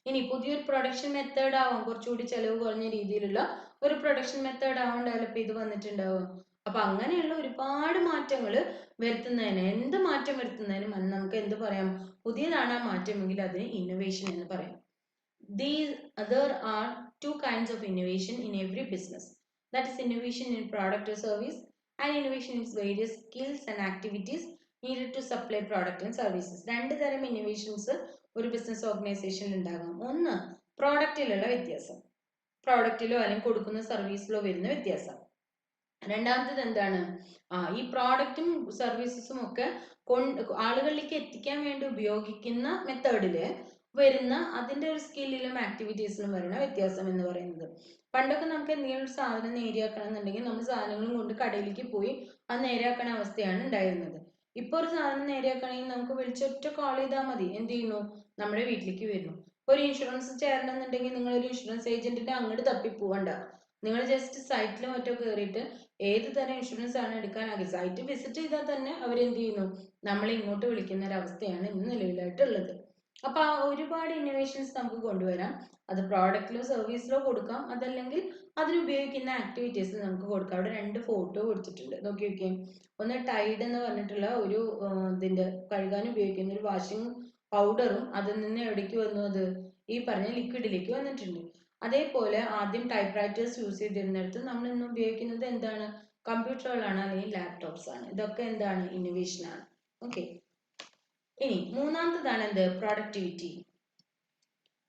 ഇനി പുതിയൊരു പ്രൊഡക്ഷൻ മെത്തേഡ് ആവാം, കുറച്ചുകൂടി ചെലവ് കുറഞ്ഞ രീതിയിലുള്ള ഒരു പ്രൊഡക്ഷൻ മെത്തേഡ് ആവാൻ ഡെവലപ്പ് ചെയ്ത് വന്നിട്ടുണ്ടാവും. അപ്പൊ അങ്ങനെയുള്ള ഒരുപാട് മാറ്റങ്ങൾ വരുത്തുന്നതിന്, എന്ത് മാറ്റം വരുത്തുന്നതിനും നമുക്ക് എന്ത് പറയാം? പുതിയതാണ് ആ മാറ്റമെങ്കിൽ അതിന് ഇന്നോവേഷൻ എന്ന് പറയാം. There are two kinds of innovation in every business. That is innovation in product or service, and innovation in various skills and activities needed to supply product and services. രണ്ട് തരം ഇന്നോവേഷൻസ് ഒരു ബിസിനസ് ഓർഗനൈസേഷനിൽ ഉണ്ടാകാം. ഒന്ന്, പ്രോഡക്റ്റിലുള്ള വ്യത്യാസം, പ്രോഡക്റ്റിലോ അല്ലെങ്കിൽ കൊടുക്കുന്ന സർവീസിലോ വരുന്ന വ്യത്യാസം. രണ്ടാമത്തത് എന്താണ്? ഈ പ്രോഡക്റ്റും സർവീസസും ഒക്കെ ആളുകളിലേക്ക് എത്തിക്കാൻ വേണ്ടി ഉപയോഗിക്കുന്ന മെത്തേഡില് വരുന്ന അതിന്റെ ഒരു സ്കില്ലിലും ആക്ടിവിറ്റീസിലും വരുന്ന വ്യത്യാസം എന്ന് പറയുന്നത്. പണ്ടൊക്കെ നമുക്ക് എന്തെങ്കിലും ഒരു സാധനം നേരെയാക്കണം എന്നുണ്ടെങ്കിൽ നമ്മൾ സാധനങ്ങളും കൊണ്ട് കടയിലേക്ക് പോയി അത് നേരെയാക്കണ അവസ്ഥയാണ് ഉണ്ടായിരുന്നത്. ഇപ്പൊ ഒരു സാധനം നേരെയാക്കണമെങ്കിൽ നമുക്ക് വിളിച്ചൊറ്റ കോൾ ചെയ്താൽ മതി. എന്ത് ചെയ്യുന്നു? നമ്മുടെ വീട്ടിലേക്ക് വരുന്നു. ഒരു ഇൻഷുറൻസ് ചേരണം എന്നുണ്ടെങ്കിൽ നിങ്ങൾ ഒരു ഇൻഷുറൻസ് ഏജന്റിനെ അങ്ങോട്ട് തപ്പി പോവണ്ട. നിങ്ങൾ ജസ്റ്റ് സൈറ്റിൽ മറ്റോ കയറിയിട്ട് ഏത് തരം ഇൻഷുറൻസ് ആണ് എടുക്കാൻ ആഗ്രഹിച്ചത് സൈറ്റ് വിസിറ്റ് ചെയ്താൽ തന്നെ അവരെന്ത് ചെയ്യുന്നു? നമ്മളെ ഇങ്ങോട്ട് വിളിക്കുന്ന ഒരു അവസ്ഥയാണ് ഇന്ന് നിലവിലായിട്ടുള്ളത്. അപ്പൊ ആ ഒരുപാട് ഇന്നോവേഷൻസ് നമുക്ക് കൊണ്ടുവരാം. അത് പ്രോഡക്റ്റിലോ സർവീസിലോ കൊടുക്കാം, അതല്ലെങ്കിൽ അതിനുപയോഗിക്കുന്ന ആക്ടിവിറ്റീസ് നമുക്ക് കൊടുക്കാം. അവിടെ രണ്ട് ഫോട്ടോ കൊടുത്തിട്ടുണ്ട്, നോക്കി നോക്കിയേ. ഒന്ന് ടൈഡ് എന്ന് പറഞ്ഞിട്ടുള്ള ഒരു ഇതിന്റെ കഴുകാൻ ഉപയോഗിക്കുന്ന ഒരു വാഷിംഗ് പൗഡറും അതിൽ നിന്ന് എവിടേക്ക് വന്നു? അത് ഈ പറഞ്ഞ ലിക്വിഡിലേക്ക് വന്നിട്ടുണ്ട്. അതേപോലെ ആദ്യം ടൈപ്പ് റൈറ്റേഴ്സ് യൂസ് ചെയ്തിരുന്നിടത്ത് നമ്മൾ ഇന്ന് ഉപയോഗിക്കുന്നത് എന്താണ്? കമ്പ്യൂട്ടറുകളാണ് അല്ലെങ്കിൽ ലാപ്ടോപ്സ് ആണ്. ഇതൊക്കെ എന്താണ്? ഇന്നോവേഷൻ ആണ്. ഓക്കെ. ഇനി മൂന്നാമത്തതാണ് എന്ത്? Productivity.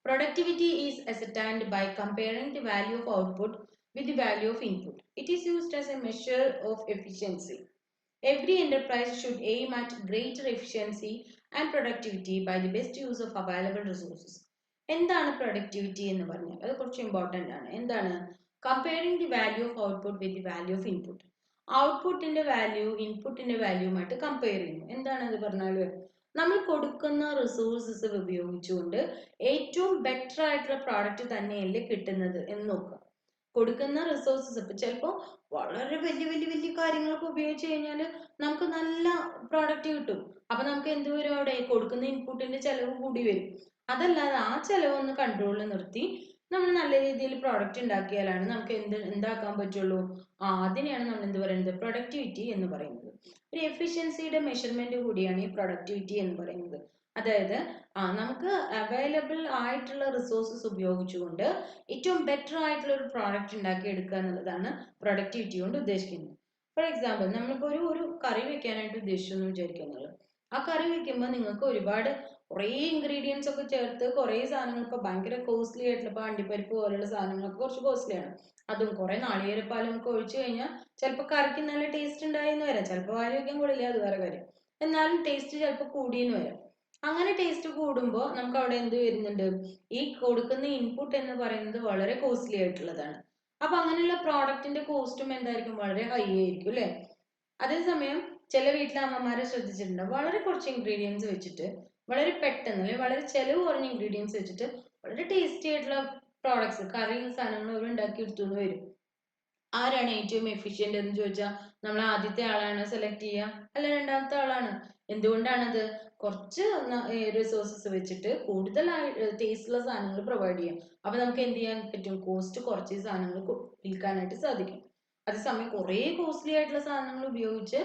Productivity is ascertained by comparing the value of output with the value of input. It is used as a measure of efficiency. Every enterprise should aim at greater efficiency and productivity by the best use of available resources. എന്താണ് പ്രൊഡക്ടിവിറ്റി എന്ന് പറഞ്ഞാൽ? അത് കുറച്ച് ഇമ്പോർട്ടൻ്റ് ആണ്. എന്താണ്? Comparing the value of output with the value of input. ഔട്ട്പുട്ടിന്റെ വാല്യൂ ഇൻപുട്ടിന്റെ വാല്യൂമായിട്ട് കമ്പയർ ചെയ്യുന്നു. എന്താണ് അത് പറഞ്ഞാൽ? നമ്മൾ കൊടുക്കുന്ന റിസോഴ്സസ് ഉപയോഗിച്ചുകൊണ്ട് ഏറ്റവും ബെറ്റർ ആയിട്ടുള്ള പ്രോഡക്റ്റ് തന്നെയല്ലേ കിട്ടുന്നത് എന്ന് നോക്കുക. കൊടുക്കുന്ന റിസോഴ്സസ് ഇപ്പൊ ചിലപ്പോൾ വളരെ വലിയ വലിയ വലിയ കാര്യങ്ങളൊക്കെ ഉപയോഗിച്ച് കഴിഞ്ഞാൽ നമുക്ക് നല്ല പ്രോഡക്റ്റ് കിട്ടും. അപ്പൊ നമുക്ക് എന്ത് വരും? അവിടെ കൊടുക്കുന്ന ഇൻപുട്ടിന്റെ ചെലവ് കൂടി വരും. അതല്ലാതെ ആ ചെലവൊന്ന് കൺട്രോളിൽ നിർത്തി നമ്മൾ നല്ല രീതിയിൽ പ്രോഡക്റ്റ് ഉണ്ടാക്കിയാലാണ് നമുക്ക് എന്താക്കാൻ പറ്റുള്ളൂ? അതിനെയാണ് നമ്മൾ എന്ത് പറയുന്നത്? പ്രൊഡക്ടിവിറ്റി എന്ന് പറയുന്നത്. ഒരു എഫിഷ്യൻസിയുടെ മെഷർമെന്റ് കൂടിയാണ് ഈ പ്രൊഡക്ടിവിറ്റി എന്ന് പറയുന്നത്. അതായത് നമുക്ക് അവൈലബിൾ ആയിട്ടുള്ള റിസോഴ്സസ് ഉപയോഗിച്ചുകൊണ്ട് ഏറ്റവും ബെറ്റർ ആയിട്ടുള്ള ഒരു പ്രോഡക്റ്റ് ഉണ്ടാക്കി എടുക്കുക എന്നുള്ളതാണ് പ്രൊഡക്ടിവിറ്റി കൊണ്ട് ഉദ്ദേശിക്കുന്നത്. ഫോർ എക്സാമ്പിൾ, നമ്മളിപ്പോൾ ഒരു കറി വെക്കാനായിട്ട് ഉദ്ദേശിച്ചു എന്ന് വിചാരിക്കുന്നത്. ആ കറി വെക്കുമ്പോൾ നിങ്ങൾക്ക് ഒരുപാട് കുറേ ഇൻഗ്രീഡിയൻസ് ഒക്കെ ചേർത്ത് കുറേ സാധനങ്ങൾ, ഇപ്പോൾ ഭയങ്കര കോസ്റ്റ്ലി ആയിട്ടുള്ള ഇപ്പോൾ അണ്ടിപ്പരിപ്പ് പോലുള്ള സാധനങ്ങളൊക്കെ കുറച്ച് കോസ്റ്റ്ലിയാണ്. അതും കുറേ നാളികേരപ്പാലും ഒക്കെ ഒഴിച്ചു കഴിഞ്ഞാൽ ചിലപ്പോൾ കറിക്ക് നല്ല ടേസ്റ്റ് ഉണ്ടായെന്ന് വരാം. ചിലപ്പോൾ വാരി വയ്ക്കാൻ കൊള്ളില്ല, അത് വേറെ കാര്യം. എന്നാലും ടേസ്റ്റ് ചിലപ്പോൾ കൂടിയെന്ന് വരാം. അങ്ങനെ ടേസ്റ്റ് കൂടുമ്പോൾ നമുക്ക് അവിടെ എന്ത് വരുന്നുണ്ട്? ഈ കൊടുക്കുന്ന ഇൻപുട്ട് എന്ന് പറയുന്നത് വളരെ കോസ്റ്റ്ലി ആയിട്ടുള്ളതാണ്. അപ്പൊ അങ്ങനെയുള്ള പ്രോഡക്റ്റിന്റെ കോസ്റ്റും എന്തായിരിക്കും? വളരെ ഹൈ ആയിരിക്കും അല്ലെ? അതേസമയം ചില വീട്ടിലെ അമ്മമാരെ ശ്രദ്ധിച്ചിട്ടുണ്ട്, വളരെ കുറച്ച് ഇൻഗ്രീഡിയൻസ് വെച്ചിട്ട് വളരെ പെട്ടെന്ന് അല്ലെങ്കിൽ വളരെ ചെലവ് കുറഞ്ഞ ഇൻഗ്രീഡിയൻസ് വെച്ചിട്ട് വളരെ ടേസ്റ്റി ആയിട്ടുള്ള പ്രോഡക്ട്സ്, കറിയും സാധനങ്ങളും അവർ ഉണ്ടാക്കി എടുത്തു എന്ന് വരും. ആരാണ് ഏറ്റവും എഫിഷ്യന്റ് എന്ന് ചോദിച്ചാൽ നമ്മൾ ആദ്യത്തെ ആളാണ് സെലക്ട് ചെയ്യുക, അല്ല രണ്ടാമത്തെ ആളാണ്. എന്തുകൊണ്ടാണത്? കുറച്ച് റിസോഴ്സസ് വെച്ചിട്ട് കൂടുതലായി ടേസ്റ്റുള്ള സാധനങ്ങൾ പ്രൊവൈഡ് ചെയ്യാം. അപ്പൊ നമുക്ക് എന്ത് ചെയ്യാൻ പറ്റും? കോസ്റ്റ് കുറച്ച് സാധനങ്ങൾ വിൽക്കാനായിട്ട് സാധിക്കും. അതേസമയം കുറേ കോസ്റ്റ്ലി ആയിട്ടുള്ള സാധനങ്ങൾ ഉപയോഗിച്ച്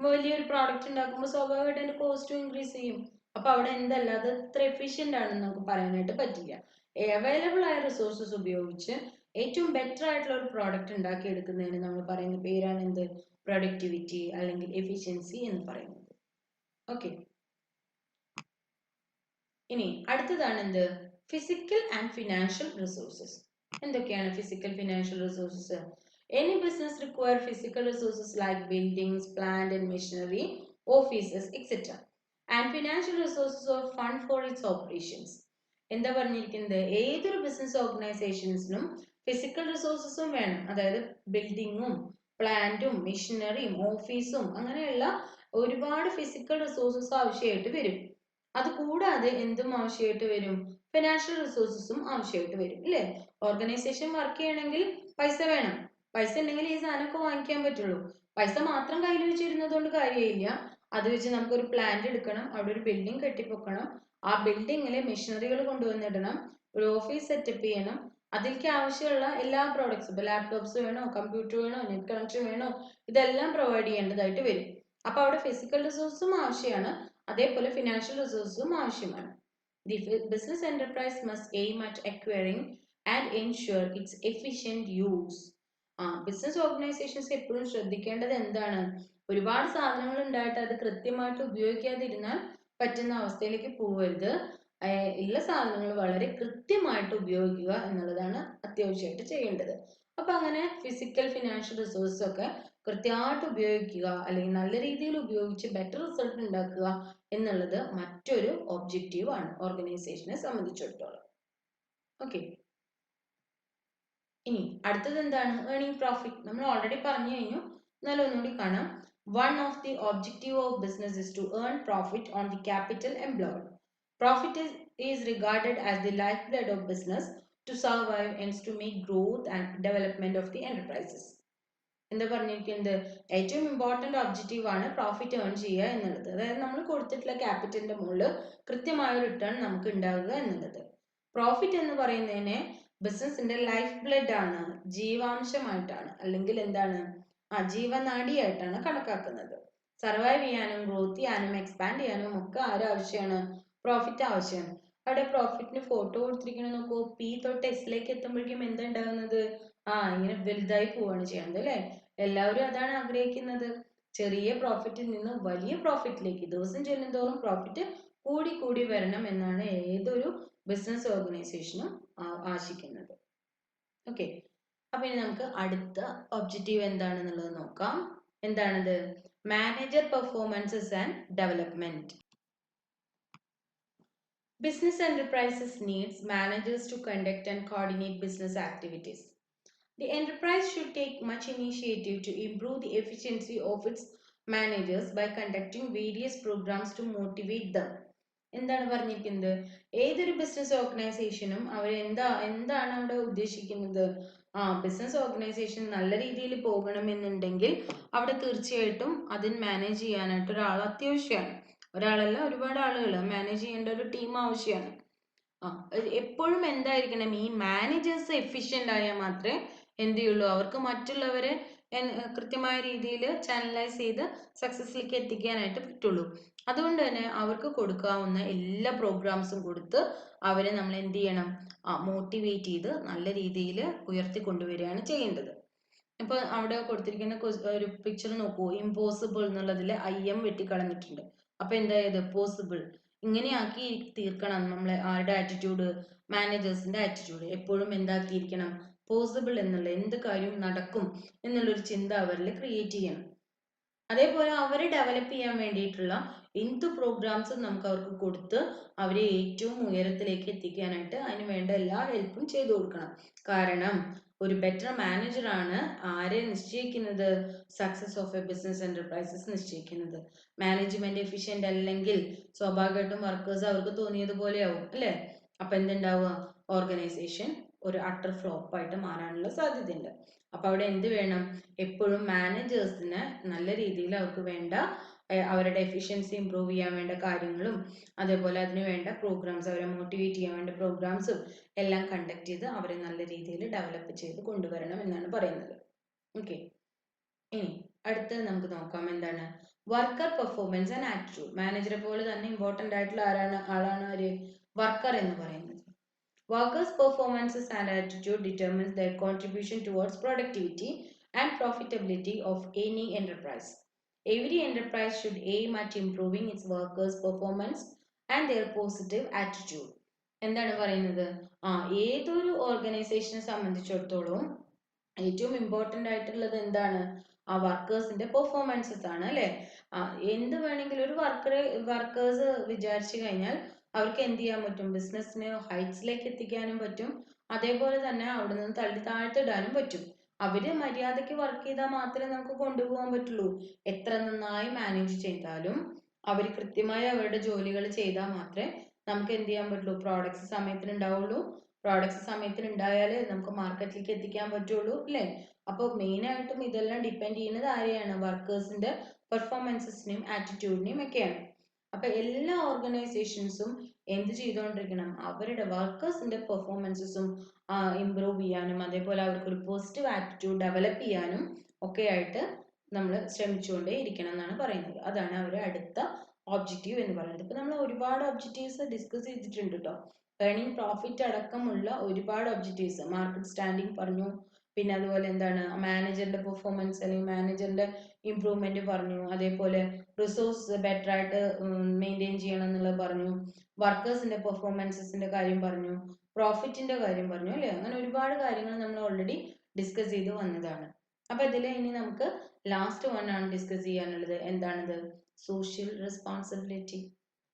വലിയൊരു പ്രോഡക്റ്റ് ഉണ്ടാക്കുമ്പോൾ സ്വാഭാവികമായിട്ട് അതിന്റെ കോസ്റ്റും ഇൻക്രീസ് ചെയ്യും. അപ്പൊ അവിടെ എന്തല്ല, അത് അത്ര എഫിഷ്യന്റ് ആണെന്ന് നമുക്ക് പറയാനായിട്ട് പറ്റില്ല. അവൈലബിൾ ആയ റിസോഴ്സസ് ഉപയോഗിച്ച് ഏറ്റവും ബെറ്റർ ആയിട്ടുള്ള ഒരു പ്രോഡക്റ്റ് ഉണ്ടാക്കി എടുക്കുന്നതിന് നമ്മൾ പറയുന്ന പേരാണ് എന്ത്? പ്രൊഡക്ടിവിറ്റി അല്ലെങ്കിൽ എഫിഷ്യൻസി എന്ന് പറയുന്നത്. ഓക്കെ, ഇനി അടുത്തതാണ് എന്ത്? Physical and financial resources. എന്തൊക്കെയാണ് physical financial resources? Any business require physical resources like buildings, plant and machinery, offices, etc. And financial resources are fund for its operations. എന്താ പറഞ്ഞിരിക്കുന്നത്? ഏതൊരു ബിസിനസ് ഓർഗനൈസേഷൻസിനും ഫിസിക്കൽ റിസോഴ്സസും വേണം. അതായത് ബിൽഡിങ്ങും പ്ലാന്റും മെഷീനറിയും ഓഫീസും അങ്ങനെയുള്ള ഒരുപാട് ഫിസിക്കൽ റിസോഴ്സസ് ആവശ്യമായിട്ട് വരും. അതുകൂടാതെ എന്തും ആവശ്യമായിട്ട് വരും? ഫിനാൻഷ്യൽ റിസോഴ്സസും ആവശ്യമായിട്ട് വരും, അല്ലേ? ഓർഗനൈസേഷൻ വർക്ക് ചെയ്യണമെങ്കിൽ പൈസ വേണം. പൈസ ഉണ്ടെങ്കിൽ ഈ സാധനമൊക്കെ വാങ്ങിക്കാൻ പറ്റുള്ളൂ. പൈസ മാത്രം കയ്യിൽ വെച്ചിരുന്നത് കൊണ്ട് കാര്യമില്ല. അത് വെച്ച് നമുക്കൊരു പ്ലാന്റ് എടുക്കണം, അവിടെ ഒരു ബിൽഡിംഗ് കെട്ടിപ്പൊക്കണം, ആ ബിൽഡിങ്ങിലെ മെഷീനറികൾ കൊണ്ടുവന്നിടണം, ഒരു ഓഫീസ് സെറ്റപ്പ് ചെയ്യണം, അതിലേക്ക് ആവശ്യമുള്ള എല്ലാ പ്രോഡക്ട്സും, ഇപ്പൊ ലാപ്ടോപ്സ് വേണോ, കമ്പ്യൂട്ടർ വേണോ, നെറ്റ് കണക്ഷൻ വേണോ, ഇതെല്ലാം പ്രൊവൈഡ് ചെയ്യേണ്ടതായിട്ട് വരും. അപ്പൊ അവിടെ ഫിസിക്കൽ റിസോഴ്സും ആവശ്യമാണ്, അതേപോലെ ഫിനാൻഷ്യൽ റിസോഴ്സും ആവശ്യമാണ്. The business enterprise must aim at acquiring and ensure its efficient use. Business organisations എപ്പോഴും ശ്രദ്ധിക്കേണ്ടത് എന്താണ്? ഒരുപാട് സാധനങ്ങൾ ഉണ്ടായിട്ട് അത് കൃത്യമായിട്ട് ഉപയോഗിക്കാതിരുന്നാൽ പറ്റുന്ന അവസ്ഥയിലേക്ക് പോകരുത്. ഉള്ള സാധനങ്ങൾ വളരെ കൃത്യമായിട്ട് ഉപയോഗിക്കുക എന്നുള്ളതാണ് അത്യാവശ്യമായിട്ട് ചെയ്യേണ്ടത്. അപ്പൊ അങ്ങനെ ഫിസിക്കൽ ഫിനാൻഷ്യൽ റിസോഴ്സസ് ഒക്കെ കൃത്യമായിട്ട് ഉപയോഗിക്കുക, അല്ലെങ്കിൽ നല്ല രീതിയിൽ ഉപയോഗിച്ച് ബെറ്റർ റിസൾട്ട് ഉണ്ടാക്കുക എന്നുള്ളത് മറ്റൊരു ഒബ്ജക്റ്റീവ് ആണ് ഓർഗനൈസേഷനെ സംബന്ധിച്ചിടത്തോളം. ഓക്കെ, ഇനി അടുത്തത് എന്താണ്? Earning profit. നമ്മൾ ഓൾറെഡി പറഞ്ഞു കഴിഞ്ഞു, എന്നാലും ഒന്നുകൂടി കാണാം. One of the objective of business is to earn profit on the capital employed. Profit is regarded as the lifeblood of business to survive and to make growth and development of the enterprises. എന്താ പറഞ്ഞിരിക്കുന്നത്? ഏറ്റവും ഇമ്പോർട്ടന്റ് ഒബ്ജക്റ്റീവ് ആണ് പ്രോഫിറ്റ് ഏൺ ചെയ്യുക എന്നുള്ളത്. അതായത് നമ്മൾ കൊടുത്തിട്ടുള്ള ക്യാപിറ്റലിന്റെ മുകളിൽ കൃത്യമായ റിട്ടേൺ നമുക്ക് ഉണ്ടാകുക എന്നുള്ളത്. പ്രോഫിറ്റ് എന്ന് പറയുന്നതിനെ ബിസിനസിന്റെ ലൈഫ് ബ്ലഡ് ആണ്, ജീവാംശമായിട്ടാണ്, അല്ലെങ്കിൽ എന്താണ്, ജീവനാഡിയായിട്ടാണ് കണക്കാക്കുന്നത്. സർവൈവ് ചെയ്യാനും ഗ്രോത്ത് ചെയ്യാനും എക്സ്പാൻഡ് ചെയ്യാനും ഒക്കെ ആവശ്യമാണ്? പ്രോഫിറ്റ് ആവശ്യമാണ്. അവിടെ പ്രോഫിറ്റിന് ഫോട്ടോ കൊടുത്തിരിക്കണം നോക്കൂ. പി തൊട്ട് എസിലേക്ക് എത്തുമ്പോഴേക്കും എന്താ ഉണ്ടാകുന്നത്? ഇങ്ങനെ വലുതായി പോവാണ് ചെയ്യുന്നത്, അല്ലെ? എല്ലാവരും അതാണ് ആഗ്രഹിക്കുന്നത്. ചെറിയ പ്രോഫിറ്റിൽ നിന്ന് വലിയ പ്രോഫിറ്റിലേക്ക് ദിവസം ചെല്ലുന്തോറും പ്രോഫിറ്റ് കൂടി കൂടി വരണം എന്നാണ് ഏതൊരു ബിസിനസ് ഓർഗനൈസേഷനും ആശിക്കുന്നത്. ഓക്കെ, അപ്പൊ ഇനി നമുക്ക് അടുത്ത ഒബ്ജക്റ്റീവ് എന്താണെന്നുള്ളത് നോക്കാം. എന്താണത്? Manager performances and development. Business enterprises needs managers to conduct and coordinate business activities. The enterprise should take much initiative to improve the efficiency of its managers by conducting various programs to motivate them. എന്താണ് പറഞ്ഞിരിക്കുന്നത്? ഏതൊരു ബിസിനസ് ഓർഗനൈസേഷനും അവർ എന്താണ് അവിടെ ഉദ്ദേശിക്കുന്നത്? ബിസിനസ് ഓർഗനൈസേഷൻ നല്ല രീതിയിൽ പോകണമെന്നുണ്ടെങ്കിൽ അവിടെ തീർച്ചയായിട്ടും അതിന് മാനേജ് ചെയ്യാനായിട്ട് ഒരാൾ അത്യാവശ്യമാണ്. ഒരാളല്ല, ഒരുപാട് ആളുകൾ മാനേജ് ചെയ്യേണ്ട ഒരു ടീം ആവശ്യമാണ്. എപ്പോഴും എന്തായിരിക്കണം? ഈ മാനേജേഴ്സ് എഫിഷ്യന്റ് ആയാൽ മാത്രമേ എന്ത് ചെയ്യുള്ളൂ, അവർക്ക് മറ്റുള്ളവരെ കൃത്യമായ രീതിയിൽ ചാനലൈസ് ചെയ്ത് സക്സസിലേക്ക് എത്തിക്കാനായിട്ട് പറ്റുള്ളൂ. അതുകൊണ്ട് തന്നെ അവർക്ക് കൊടുക്കാവുന്ന എല്ലാ പ്രോഗ്രാംസും കൊടുത്ത് അവരെ നമ്മൾ എന്ത് ചെയ്യണം? മോട്ടിവേറ്റ് ചെയ്ത് നല്ല രീതിയിൽ ഉയർത്തിക്കൊണ്ടുവരികയാണ് ചെയ്യേണ്ടത്. ഇപ്പൊ അവിടെ കൊടുത്തിരിക്കുന്ന ഒരു പിക്ചർ നോക്കൂ. ഇമ്പോസിബിൾ എന്നുള്ളതിൽ IM വെട്ടിക്കളഞ്ഞിട്ടുണ്ട്. അപ്പൊ എന്തായത്? പോസിബിൾ. ഇങ്ങനെയാക്കി തീർക്കണം നമ്മളെ ആരുടെ ആറ്റിറ്റ്യൂഡ്? മാനേജേഴ്സിന്റെ ആറ്റിറ്റ്യൂഡ്. എപ്പോഴും എന്താക്കിയിരിക്കണം? പോസിബിൾ എന്നുള്ള എന്ത് കാര്യവും നടക്കും എന്നുള്ളൊരു ചിന്ത അവരിൽ ക്രിയേറ്റ് ചെയ്യണം. അതേപോലെ അവരെ ഡെവലപ്പ് ചെയ്യാൻ വേണ്ടിയിട്ടുള്ള എന്ത് പ്രോഗ്രാംസും നമുക്ക് അവർക്ക് കൊടുത്ത് അവരെ ഏറ്റവും ഉയരത്തിലേക്ക് എത്തിക്കാനായിട്ട് അതിന് വേണ്ട എല്ലാ ഹെൽപ്പും ചെയ്തു കൊടുക്കണം. കാരണം ഒരു ബെറ്റർ മാനേജറാണ് ആരെ നിശ്ചയിക്കുന്നത്? Success of a business enterprises നിശ്ചയിക്കുന്നത്. മാനേജ്മെന്റ് എഫിഷ്യന്റ് അല്ലെങ്കിൽ സ്വാഭാവികമായിട്ടും വർക്കേഴ്സ് അവർക്ക് തോന്നിയതുപോലെ ആവും, അല്ലെ? അപ്പൊ എന്തുണ്ടാവുക? ഓർഗനൈസേഷൻ ഒരു അട്ടർ ഫ്ലോപ്പായിട്ട് മാറാനുള്ള സാധ്യതയുണ്ട്. അപ്പോൾ അവിടെ എന്ത് വേണം? എപ്പോഴും മാനേജേഴ്സിന് നല്ല രീതിയിൽ അവർക്ക് വേണ്ട അവരുടെ എഫിഷ്യൻസി ഇമ്പ്രൂവ് ചെയ്യാൻ വേണ്ട കാര്യങ്ങളും അതേപോലെ അതിന് വേണ്ട പ്രോഗ്രാംസ്, അവരെ മോട്ടിവേറ്റ് ചെയ്യാൻ വേണ്ട പ്രോഗ്രാംസും എല്ലാം കണ്ടക്ട് ചെയ്ത് അവരെ നല്ല രീതിയിൽ ഡെവലപ്പ് ചെയ്ത് കൊണ്ടുവരണം എന്നാണ് പറയുന്നത്. ഓക്കെ, ഇനി അടുത്തത് നമുക്ക് നോക്കാം എന്താണ് വർക്കർ പെർഫോമൻസ് ആൻഡ് ആറ്റിറ്റ്യൂഡ്. മാനേജറെ പോലെ തന്നെ ഇമ്പോർട്ടൻ്റ് ആയിട്ടുള്ള ആളാണ് ഒരു വർക്കർ എന്ന് പറയുന്നത്. Workers' performances and attitude determines their contribution towards productivity and profitability of any enterprise. Every enterprise should aim at improving its workers' performance and their positive attitude. എന്താണ് പറയുന്നത്? ഏതൊരു ഓർഗനൈസേഷനെ സംബന്ധിച്ചിടത്തോളം ഏറ്റവും ഇമ്പോർട്ടൻ്റ് ആയിട്ടുള്ളത് എന്താണ്? ആ വർക്കേഴ്സിന്റെ പെർഫോമൻസസ് ആണ് അല്ലേ? എന്ത് വേണമെങ്കിലും ഒരു വർക്കേഴ്സ് വിചാരിച്ചു കഴിഞ്ഞാൽ അവർക്ക് എന്ത് ചെയ്യാൻ പറ്റും? ബിസിനസ്സിനെ ഹൈറ്റ്സിലേക്ക് എത്തിക്കാനും പറ്റും, അതേപോലെ തന്നെ അവിടെ നിന്ന് തള്ളി താഴ്ത്തിടാനും പറ്റും. അവര് മര്യാദയ്ക്ക് വർക്ക് ചെയ്താൽ മാത്രമേ നമുക്ക് കൊണ്ടുപോകാൻ പറ്റുള്ളൂ. എത്ര നന്നായി മാനേജ് ചെയ്താലും അവർ കൃത്യമായി അവരുടെ ജോലികൾ ചെയ്താൽ മാത്രമേ നമുക്ക് എന്ത് ചെയ്യാൻ പറ്റുള്ളൂ? പ്രോഡക്ട്സ് സമയത്തിന് ഉണ്ടാവുള്ളൂ. പ്രോഡക്ട്സ് സമയത്തിന് ഉണ്ടായാലേ നമുക്ക് മാർക്കറ്റിലേക്ക് എത്തിക്കാൻ പറ്റുള്ളൂ അല്ലേ? അപ്പോൾ മെയിൻ ആയിട്ടും ഇതെല്ലാം ഡിപ്പെൻഡ് ചെയ്യുന്നത് ആരെയാണ്? വർക്കേഴ്സിന്റെ പെർഫോമൻസസിനെയും ആറ്റിറ്റ്യൂഡിനെയും ഒക്കെയാണ്. അപ്പൊ എല്ലാ ഓർഗനൈസേഷൻസും എന്ത് ചെയ്തുകൊണ്ടിരിക്കണം? അവരുടെ വർക്കേഴ്സിന്റെ പെർഫോമൻസസും ഇമ്പ്രൂവ് ചെയ്യാനും അതേപോലെ അവർക്കൊരു പോസിറ്റീവ് ആറ്റിറ്റ്യൂഡ് ഡെവലപ്പ് ചെയ്യാനും ഒക്കെ ആയിട്ട് നമ്മൾ ശ്രമിച്ചുകൊണ്ടേ ഇരിക്കണം എന്നാണ് പറയുന്നത്. അതാണ് അവരുടെ അടുത്ത ഒബ്ജക്റ്റീവ് എന്ന് പറയുന്നത്. ഇപ്പൊ നമ്മൾ ഒരുപാട് ഒബ്ജക്റ്റീവ്സ് ഡിസ്കസ് ചെയ്തിട്ടുണ്ട് കേട്ടോ. ഏർണിംഗ് പ്രോഫിറ്റ് അടക്കമുള്ള ഒരുപാട് ഒബ്ജക്റ്റീവ്സ്, മാർക്കറ്റ് സ്റ്റാൻഡിങ് പറഞ്ഞു, പിന്നെ അതുപോലെ എന്താണ് മാനേജറിന്റെ പെർഫോമൻസ് അല്ലെങ്കിൽ മാനേജറിന്റെ ഇംപ്രൂവ്മെന്റ് പറഞ്ഞു, അതേപോലെ റിസോഴ്സ് ബെറ്റർ ആയിട്ട് മെയിൻറ്റെയിൻ ചെയ്യണം എന്നുള്ളത് പറഞ്ഞു, വർക്കേഴ്സിന്റെ പെർഫോമൻസസിന്റെ കാര്യം പറഞ്ഞു, പ്രോഫിറ്റിന്റെ കാര്യം പറഞ്ഞു അല്ലേ? അങ്ങനെ ഒരുപാട് കാര്യങ്ങൾ നമ്മൾ ഓൾറെഡി ഡിസ്കസ് ചെയ്ത് വന്നതാണ്. അപ്പൊ ഇതിൽ ഇനി നമുക്ക് ലാസ്റ്റ് വൺ ആണ് ഡിസ്കസ് ചെയ്യാനുള്ളത്. എന്താണത്? Social responsibility.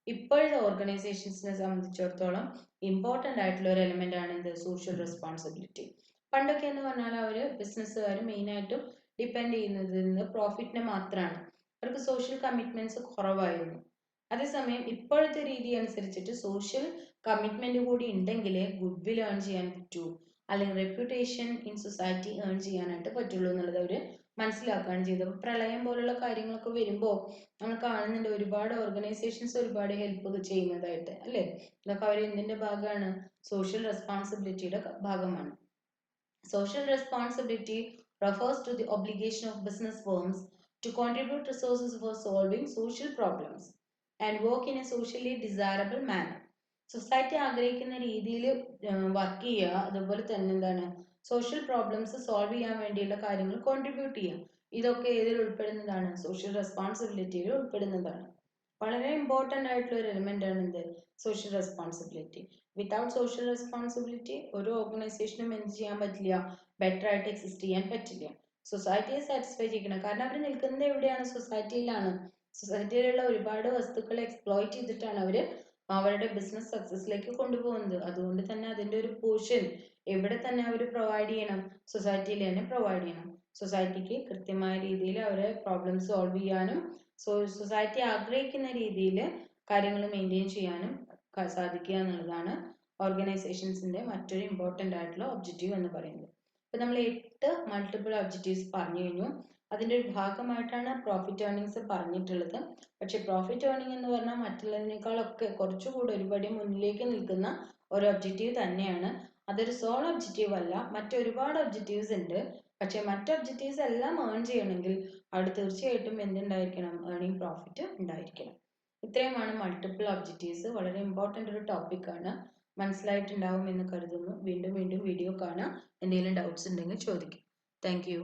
ഇപ്പോഴത്തെ ഓർഗനൈസേഷൻസിനെ സംബന്ധിച്ചിടത്തോളം ഇമ്പോർട്ടൻ്റ് ആയിട്ടുള്ള ഒരു എലിമെന്റ് ആണ് എന്ത്? Social responsibility. പണ്ടൊക്കെ എന്ന് പറഞ്ഞാൽ അവര് ബിസിനസ്സുകാർ മെയിനായിട്ടും ഡിപ്പെൻഡ് ചെയ്യുന്നത് പ്രോഫിറ്റിനെ മാത്രമാണ്. അവർക്ക് സോഷ്യൽ കമ്മിറ്റ്മെന്റ്സ് കുറവായിരുന്നു. അതേസമയം ഇപ്പോഴത്തെ രീതി അനുസരിച്ചിട്ട് സോഷ്യൽ കമ്മിറ്റ്മെന്റ് കൂടി ഉണ്ടെങ്കിലേ ഗുഡ് വിൽ ഏൺ ചെയ്യാൻ പറ്റൂ, അല്ലെങ്കിൽ റെപ്യൂട്ടേഷൻ ഇൻ സൊസൈറ്റി ഏൺ ചെയ്യാനായിട്ട് പറ്റുള്ളൂ എന്നുള്ളത് അവർ മനസ്സിലാക്കുകയാണ് ചെയ്തത്. പ്രളയം പോലുള്ള കാര്യങ്ങളൊക്കെ വരുമ്പോൾ നമ്മൾ കാണുന്നുണ്ട് ഒരുപാട് ഓർഗനൈസേഷൻസ് ഒരുപാട് ഹെൽപ്പ് ചെയ്യുന്നതായിട്ട് അല്ലേ? ഇതൊക്കെ അവർ എന്തിന്റെ ഭാഗമാണ്? സോഷ്യൽ റെസ്പോൺസിബിലിറ്റിയുടെ ഭാഗമാണ്. Social responsibility refers to the obligation of business firms to contribute resources for solving social problems and work in a socially desirable manner. Society ആഗ്രഹിക്കുന്ന രീതിയിൽ വർക്ക് ചെയ്യുക, അതുപോലെ തന്നെ എന്താണ് സോഷ്യൽ പ്രോബ്ലംസ് സോൾവ് ചെയ്യാൻ വേണ്ടിയുള്ള കാര്യങ്ങൾ കോൺട്രിബ്യൂട്ട് ചെയ്യുക. ഇതൊക്കെ ഏതിൽ ഉൾപ്പെടുന്നതാണ്? സോഷ്യൽ റെസ്പോൺസിബിലിറ്റിയിൽ ഉൾപ്പെടുന്നതാണ്. വളരെ ഇമ്പോർട്ടൻ്റ് ആയിട്ടുള്ള ഒരു എലിമെന്റ് ആണ് എന്ത്? Social responsibility. Without social responsibility ഒരു ഓർഗനൈസേഷനും എന്ത് ചെയ്യാൻ പറ്റില്ല? ബെറ്റർ ആയിട്ട് എക്സിസ്റ്റ് ചെയ്യാൻ പറ്റില്ല. സൊസൈറ്റിയെ സാറ്റിസ്ഫൈ ചെയ്യണം. കാരണം അവർ നിൽക്കുന്നത് എവിടെയാണ്? സൊസൈറ്റിയിലാണ്. സൊസൈറ്റിയിലുള്ള ഒരുപാട് വസ്തുക്കളെ എക്സ്പ്ലോയിറ്റ് ചെയ്തിട്ടാണ് അവര് അവരുടെ ബിസിനസ് സക്സസിലേക്ക് കൊണ്ടുപോകുന്നത്. അതുകൊണ്ട് തന്നെ അതിന്റെ ഒരു പോർഷൻ എവിടെ തന്നെ അവർ പ്രൊവൈഡ് ചെയ്യണം? സൊസൈറ്റിയിൽ തന്നെ പ്രൊവൈഡ് ചെയ്യണം. സൊസൈറ്റിക്ക് കൃത്യമായ രീതിയിൽ അവരെ പ്രോബ്ലം സോൾവ് ചെയ്യാനും സൊസൈറ്റി ആഗ്രഹിക്കുന്ന രീതിയിൽ കാര്യങ്ങൾ മെയിൻറ്റെയിൻ ചെയ്യാനും സാധിക്കുക എന്നുള്ളതാണ് ഓർഗനൈസേഷൻസിന്റെ മറ്റൊരു ഇമ്പോർട്ടൻ്റ് ആയിട്ടുള്ള ഒബ്ജക്റ്റീവ് എന്ന് പറയുന്നത്. ഇപ്പൊ നമ്മൾ 8 മൾട്ടിപ്പിൾ ഒബ്ജക്റ്റീവ്സ് പറഞ്ഞു കഴിഞ്ഞു. അതിന്റെ ഒരു ഭാഗമായിട്ടാണ് പ്രോഫിറ്റ് ഏർണിങ്സ് പറഞ്ഞിട്ടുള്ളത്. പക്ഷെ പ്രോഫിറ്റ് ഏർണിംഗ് എന്ന് പറഞ്ഞാൽ മറ്റുള്ളതിനേക്കാളൊക്കെ കുറച്ചുകൂടി ഒരുപടി മുന്നിലേക്ക് നിൽക്കുന്ന ഒരു ഒബ്ജക്റ്റീവ് തന്നെയാണ്. അതൊരു സോൾ ഒബ്ജക്റ്റീവ് അല്ല, മറ്റൊരുപാട് ഒബ്ജക്റ്റീവ്സ് ഉണ്ട്. പക്ഷെ മറ്റ് ഒബ്ജക്റ്റീവ്സ് എല്ലാം ഏൺ ചെയ്യണമെങ്കിൽ അവിടെ തീർച്ചയായിട്ടും എന്തുണ്ടായിരിക്കണം? ഏർണിംഗ് പ്രോഫിറ്റ് ഉണ്ടായിരിക്കണം. ഇത്രയുമാണ് മൾട്ടിപ്പിൾ ഒബ്ജക്റ്റീവ്സ്. വളരെ ഇമ്പോർട്ടൻ്റ് ഒരു ടോപ്പിക്കാണ്. മനസ്സിലായിട്ടുണ്ടാവും എന്ന് കരുതുന്നു. വീണ്ടും വീണ്ടും വീഡിയോ കാണാം. എന്തെങ്കിലും ഡൗട്ട്സ് ഉണ്ടെങ്കിൽ ചോദിക്കും. Thank you.